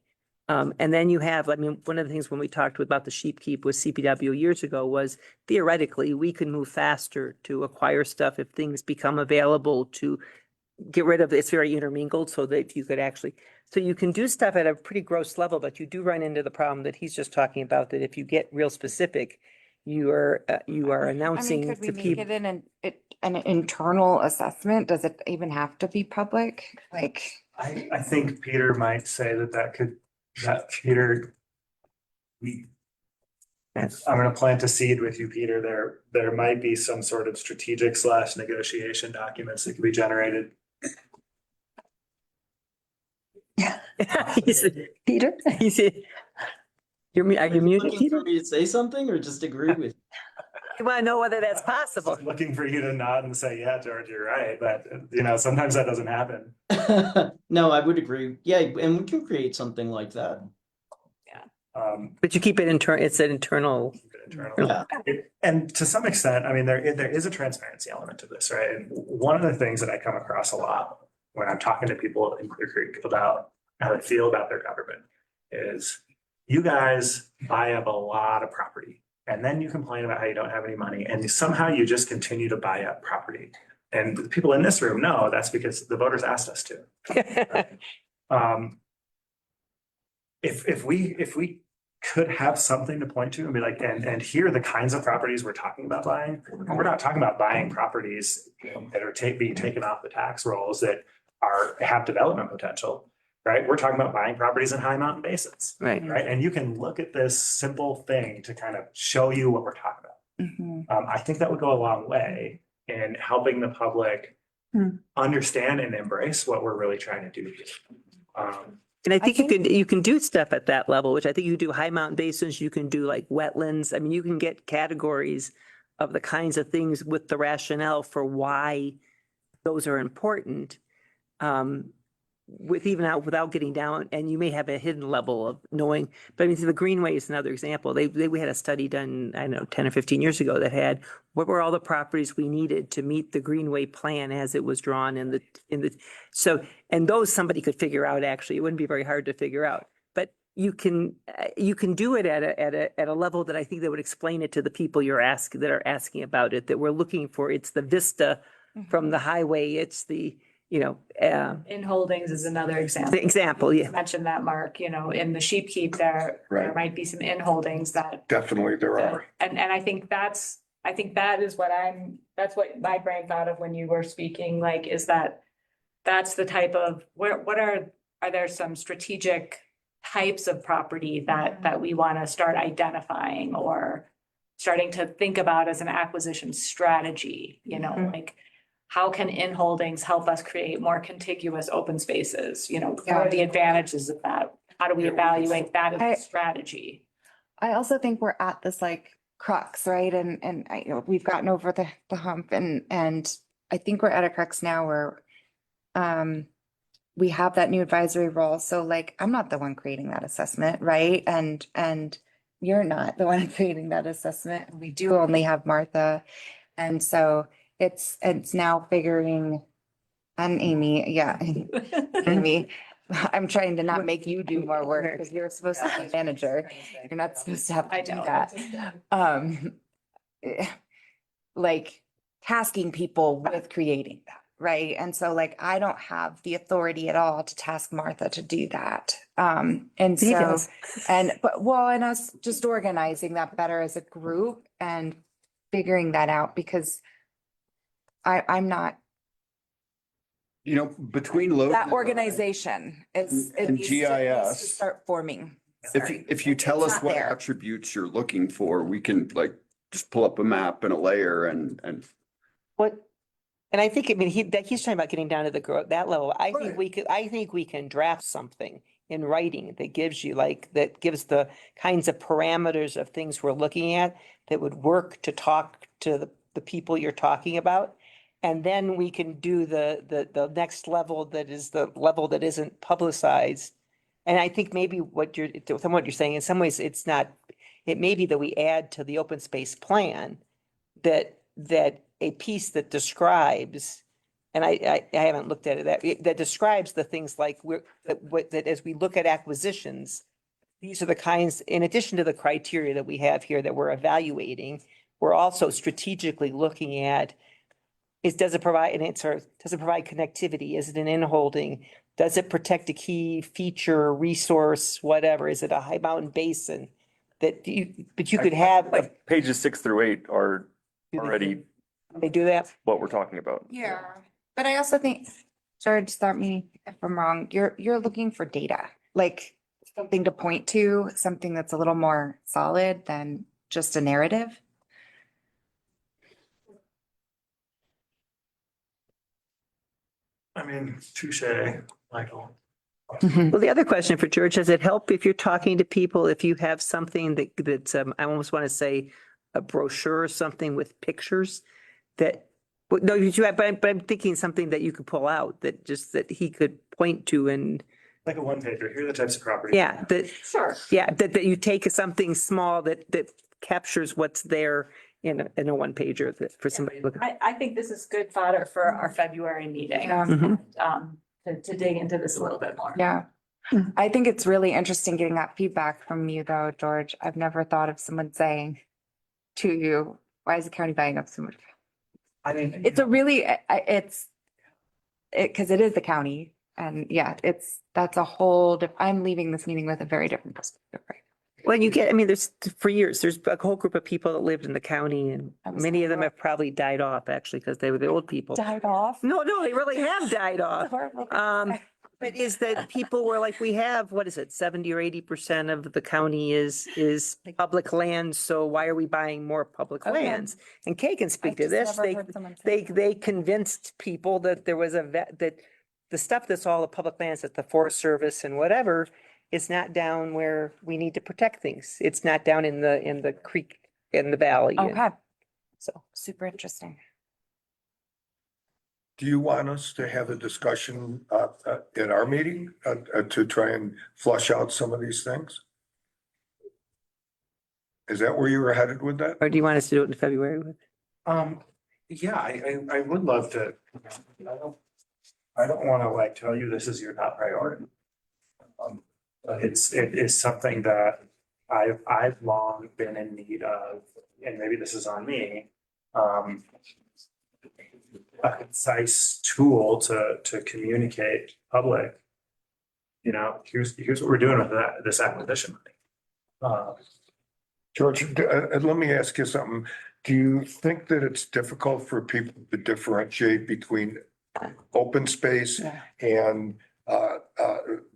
S1: And then you have, I mean, one of the things when we talked about the sheep keep with CPW years ago was theoretically, we could move faster to acquire stuff if things become available to get rid of, it's very intermingled so that you could actually, so you can do stuff at a pretty gross level, but you do run into the problem that he's just talking about, that if you get real specific, you are announcing
S2: Could we
S1: to
S2: make
S1: people.
S2: it an internal assessment? Does it even have to be public? Like,
S4: I think Peter might say that Peter, I'm gonna plant a seed with you, Peter. There might be some sort of strategic / negotiation documents that could be generated.
S1: He said,
S10: Peter?
S1: he said, are you muted,
S13: Looking
S1: Peter?
S13: for me to say something or just agree with?
S1: You want to know whether that's possible?
S4: Looking for you to nod and say, yeah, George, you're right, but you know, sometimes that doesn't happen.
S13: No, I would agree. Yeah, and we can create something like that.
S1: But you keep it it's an internal.
S4: Internal.
S13: Yeah.
S4: And to some extent, I mean, there is a transparency element to this, right? And one of the things that I come across a lot when I'm talking to people in Clear Creek about how they feel about their government is you guys buy up a lot of property and then you complain about how you don't have any money and somehow you just continue to buy up property. And the people in this room know that's because the voters asked us to. If we could have something to point to and be like, and here are the kinds of properties we're talking about buying. We're not talking about buying properties that are being taken off the tax rolls that have development potential, right? We're talking about buying properties in high mountain basins,
S1: Right.
S4: right? And you can look at this simple thing to kind of show you what we're talking about. I think that would go a long way in helping the public understand and embrace what we're really trying to do here.
S1: And I think
S2: think-
S1: you can do stuff at that level, which I think you do high mountain basins, you can do like wetlands. I mean, you can get categories of the kinds of things with the rationale for why those are important. With even out without getting down, and you may have a hidden level of knowing, but I mean, the Greenway is another example. We had a study done, I don't know, 10 or 15 years ago that had what were all the properties we needed to meet the Greenway plan as it was drawn in the, so, and those somebody could figure out, actually, it wouldn't be very hard to figure out. But you can do it at a level that I think that would explain it to the people that are asking about it, that we're looking for. It's the vista from the highway. It's the,
S5: In Holdings is another example.
S1: the example, yeah.
S5: You mentioned that, Mark, in the Sheep Keep there
S9: Right.
S5: might be some in holdings that.
S9: Definitely there are.
S5: And I think that is that's what my brain thought of when you were speaking, like, is that's the type of, are there some strategic types of property that we want to start identifying or starting to think about as an acquisition strategy, like, how can in holdings help us create more contiguous open spaces? What are the advantages of that? How do we evaluate that as a strategy?
S2: I also think we're at this like crux, right? And we've gotten over the hump and I think we're at a crux now where we have that new advisory role. So like, I'm not the one creating that assessment, right? And you're not the one creating that assessment. We do only have Martha. And so it's now figuring, and Amy, yeah, Amy, I'm trying to not make you do more work because you're supposed to be manager. You're not supposed to have to do that. Like tasking people with creating that, right? And so like, I don't have the authority at all to task Martha to do that. And
S1: He
S2: so,
S1: does.
S2: and us just organizing that better as a group and figuring that out because I'm not,
S3: Between local.
S2: that organization is. it
S3: And
S2: needs to- needs to
S3: GIS.
S2: Start forming.
S3: If you tell
S2: It's
S3: us
S2: not
S3: what
S2: there.
S3: attributes you're looking for, we can like just pull up a map and a layer and
S1: What, and I think, he's talking about getting down to that level. I think we can draft something in writing that gives you that gives the kinds of parameters of things we're looking at that would work to talk to the people you're talking about. And then we can do the next level that is the level that isn't publicized. And I think maybe what you're saying, in some ways, it may be that we add to the open space plan that a piece that describes, and I haven't looked at it, that describes the things like that as we look at acquisitions, these are the kinds, in addition to the criteria that we have here that we're evaluating, we're also strategically looking at does it provide connectivity? Is it an in-holding? Does it protect a key feature, resource, whatever? Is it a high mountain basin? But you could have,
S7: Like pages 6 through 8 are already
S1: they do that?
S7: what we're talking about.
S2: Yeah, but I also think, George, stop me if I'm wrong, you're looking for data, like something to point to, something that's a little more solid than just a narrative.
S14: I mean, touche, Michael.
S1: Well, the other question for George, does it help if you're talking to people, if you have something that's, I almost want to say a brochure or something with pictures but I'm thinking something that you could pull out that he could point to and.
S4: Like a one pager, here are the types of property.
S1: Yeah,
S5: Sure.
S1: that you take something small that captures what's there in a one pager for somebody to look at.
S5: I think this is good fodder for our February meeting.
S2: Yeah.
S5: To dig into this a little bit more.
S2: Yeah. I think it's really interesting getting that feedback from you though, George. I've never thought of someone saying to you, why is the county buying up so much?
S14: I mean.
S2: It's a really, because it is the county and yeah, that's a whole, I'm leaving this meeting with a very different perspective, right?
S1: Well, for years, there's a whole group of people that lived in the county and many of them have probably died off actually because they were the old people.
S2: Died off?
S1: No, they really have died off.
S2: Horrible.
S1: But is that people were like, we have, 70 or 80% of the county is public land, so why are we buying more public
S2: Okay.
S1: lands? And Kay can
S2: I
S1: speak to
S2: just
S1: this.
S2: never heard someone say that.
S1: They convinced people that there was that the stuff that's all the public lands that the Forest Service and whatever is not down where we need to protect things. It's not down in the creek, in the valley. and
S2: Okay,
S1: So,
S2: super interesting.
S9: Do you want us to have a discussion in our meeting to try and flush out some of these things? Is that where you were headed with that?
S1: or do you want us to do it in February with?
S4: Yeah, I would love to. I don't want to like tell you this is your top priority. But it is something that I've long been in need of, and maybe this is on me. A concise tool to communicate public. You know, here's what we're doing with this acquisition money.
S9: George, let me ask you something. Do you think that it's difficult for people to differentiate between open space and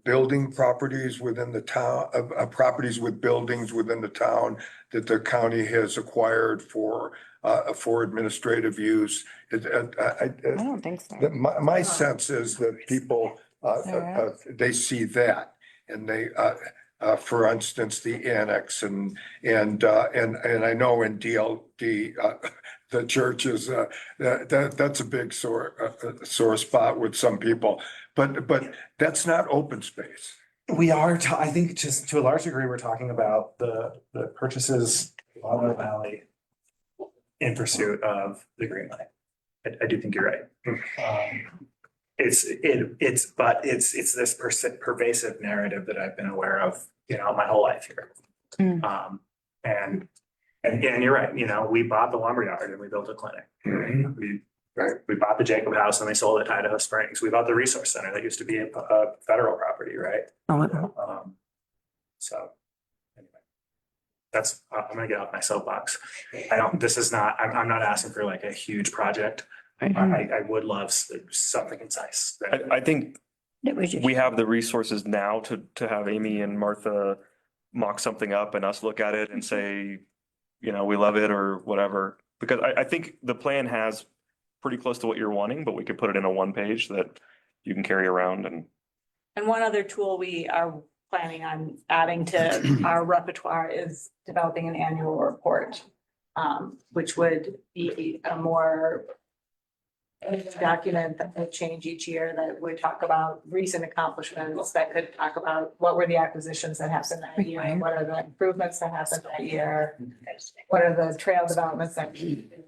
S9: building properties within the town, properties with buildings within the town that the county has acquired for administrative use?
S2: I don't think so.
S9: My sense is that people, they see that and they, for instance, the annex and I know in DLD, the church is, that's a big sore spot with some people, but that's not open space.
S4: We are, I think just to a large degree, we're talking about the purchases along the valley in pursuit of the green light. I do think you're right. It's this pervasive narrative that I've been aware of, you know, my whole life here. And you're right, you know, we bought the lumberyard and we built a clinic. We bought the Jacob House and they sold it to Idaho Springs. We bought the resource center that used to be a federal property, right? So anyway, I'm gonna get off my soapbox. I'm not asking for like a huge project. I would love something concise.
S7: I think we have the resources now to have Amy and Martha mock something up and us look at it and say, you know, we love it or whatever. Because I think the plan has pretty close to what you're wanting, but we could put it in a one page that you can carry around and.
S5: And one other tool we are planning on adding to our repertoire is developing an annual report, which would be a more document that would change each year, that would talk about recent accomplishments, that could talk about what were the acquisitions that happened that year, what are the improvements that happened that year, what are the trail developments that we did.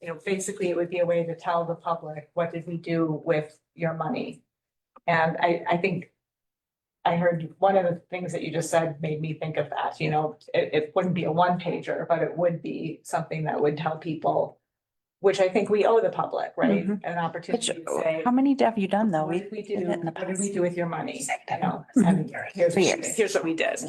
S5: You know, basically it would be a way to tell the public, what did we do with your money? And I think I heard one of the things that you just said made me think of that. You know, it wouldn't be a one pager, but it would be something that would tell people, which I think we owe the public, right? An opportunity to say,
S2: How many have you done though?
S5: what did we do?
S2: did it in the
S5: What did we do with your money? You know,
S2: Mhm.
S5: and here's what we did.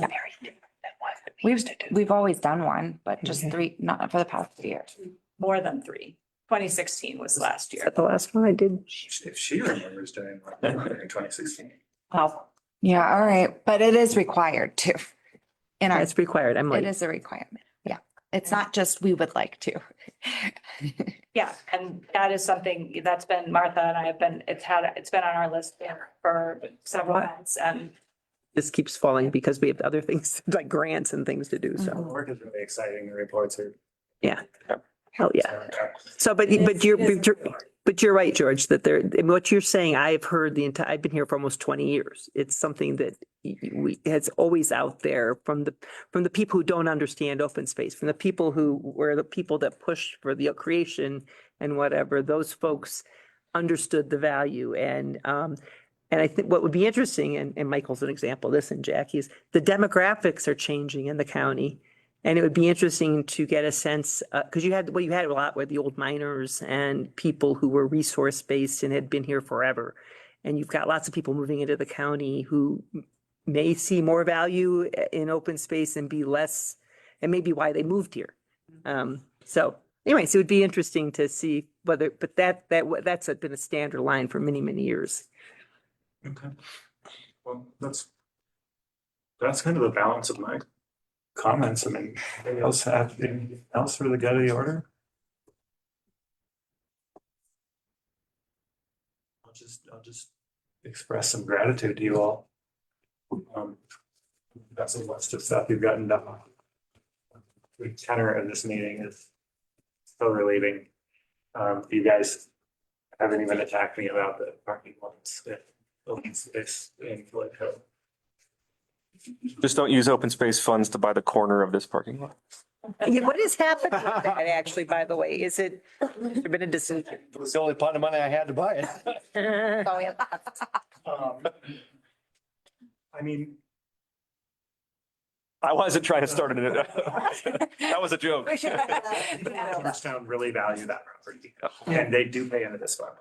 S2: We've always done one, but just three, not for the past 3 years.
S5: More than 3. 2016 was last
S1: Is
S5: year.
S1: that the last one I did?
S4: If she remembers doing one in 2016.
S2: Oh, yeah, all right, but it is required too. In our,
S1: It's required. I'm
S2: it
S1: like,
S2: is a requirement. Yeah, it's not just we would like to.
S5: Yeah, and that is something that's been, Martha and I have been, it's been on our list for several months, and
S1: this keeps falling because we have other things like grants and things to do.
S4: The
S1: So,
S4: work is really exciting. The reports are.
S1: hell yeah. So, but you're right, George, that and what you're saying, I've heard I've been here for almost 20 years. It's something that it's always out there from the people who don't understand open space, from the people who were the people that pushed for the creation and whatever, those folks understood the value. And I think what would be interesting, and Michael's an example of this, and Jackie's, the demographics are changing in the county. And it would be interesting to get a sense, because you had a lot with the old miners and people who were resource-based and had been here forever. And you've got lots of people moving into the county who may see more value in open space and be less, and maybe why they moved here. So anyways, it would be interesting to see whether, but that's been a standard line for many, many years.
S4: Okay. Well, that's kind of the balance of my comments. I mean, anybody else have anything else for the good of the order? I'll just express some gratitude to you all. That's a list of stuff you've gotten done. The tenor of this meeting is so relieving. You guys haven't even attacked me about the parking lots at open space in Floyd Hill.
S7: Just don't use open space funds to buy the corner of this parking lot.
S1: Yeah, what has happened with that, actually, by the way? Is it, has there been a decision?
S6: It was the only pot of money I had to buy it.
S1: Oh, yeah.
S4: I mean,
S7: I wasn't trying to start it. That was a joke.
S4: Georgetown really value that property and they do pay into this fund.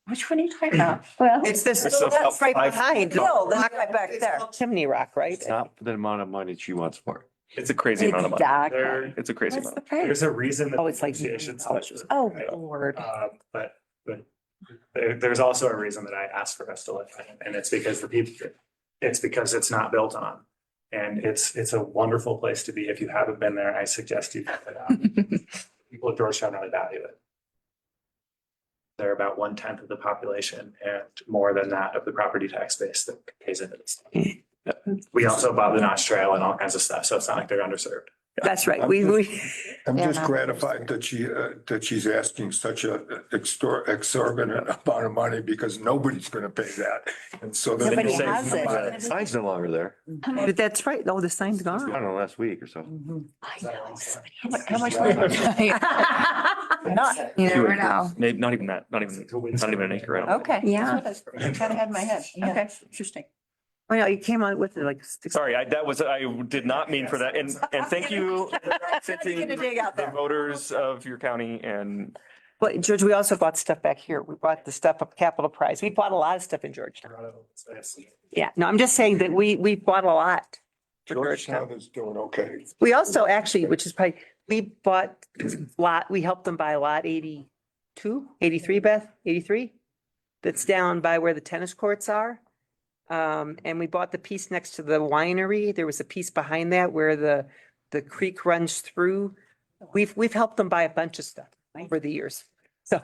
S10: Which one are you talking about? Well,
S1: It's this,
S7: It's a-
S1: that's right behind.
S10: Hill, that's right back there.
S1: Chimney Rock, right?
S6: It's not for the amount of money she wants for it.
S7: It's a crazy amount of money.
S10: Exactly.
S4: There,
S7: It's a crazy
S10: What's
S7: amount.
S10: the price?
S4: there's a reason that.
S1: Oh, it's like
S4: negotiations.
S1: Oh, Lord.
S4: But there's also a reason that I asked for us to live, and it's because it's not built on. And it's a wonderful place to be. If you haven't been there, I suggest you check it out. People of Georgetown really value it. They're about 1/10 of the population and more than that of the property tax base that pays into this. We also bought the Notch Trail and all kinds of stuff, so it's not like they're underserved.
S1: That's right. We
S9: I'm
S2: Yeah,
S9: just
S2: no.
S9: gratified that she's asking such a exorbitant amount of money because nobody's gonna pay that. And so. then
S10: Nobody
S9: you say-
S10: has it.
S6: The sign's no longer there.
S1: But that's right. Oh, the sign's
S6: I
S1: gone.
S6: don't know, last week or so.
S10: I know.
S12: How much?
S2: You never know.
S7: Maybe not even that, not even an acre. I don't think.
S12: Okay.
S10: Yeah.
S12: That's what I kind of had in my head. Okay, interesting.
S1: Oh, yeah, you came on with it like.
S7: Sorry, I did not mean for that. And thank you,
S12: Get a dig out
S7: the
S12: there.
S7: voters of your county and
S1: But George, we also bought stuff back here. We bought the stuff up Capitol Prize. We bought a lot of stuff in Georgetown. Yeah, no, I'm just saying that we bought a lot for Georgetown.
S9: Georgetown is doing okay.
S1: We also actually, which is probably, we bought we helped them buy lot 82, 83, Beth, 83? That's down by where the tennis courts are. And we bought the piece next to the winery. There was a piece behind that where the creek runs through. We've helped them buy a bunch of stuff over the years. So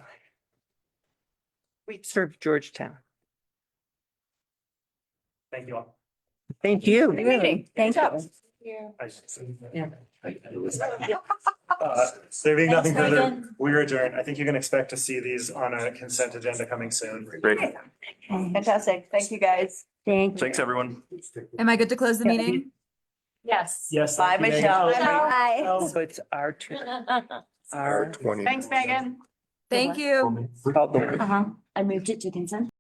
S1: we served Georgetown.
S4: Thank you all.
S1: Thank you.
S10: Thank you.
S4: There being nothing
S5: Thanks,
S4: further,
S5: Megan.
S4: we adjourn. I think you can expect to see these on a consent agenda coming soon.
S7: great.
S12: Fantastic. Thank you, guys.
S10: Thank you.
S7: Thanks, everyone.
S5: Am I good to close the
S10: Yeah.
S5: meeting? Yes.
S4: Yes.
S12: Bye,
S4: thank you, Megan.
S12: Michelle.
S10: Bye.
S1: Oh, so it's our turn. Our.
S9: R20.
S5: Thanks, Megan. Thank you.
S1: Called the-
S10: I moved it to consent.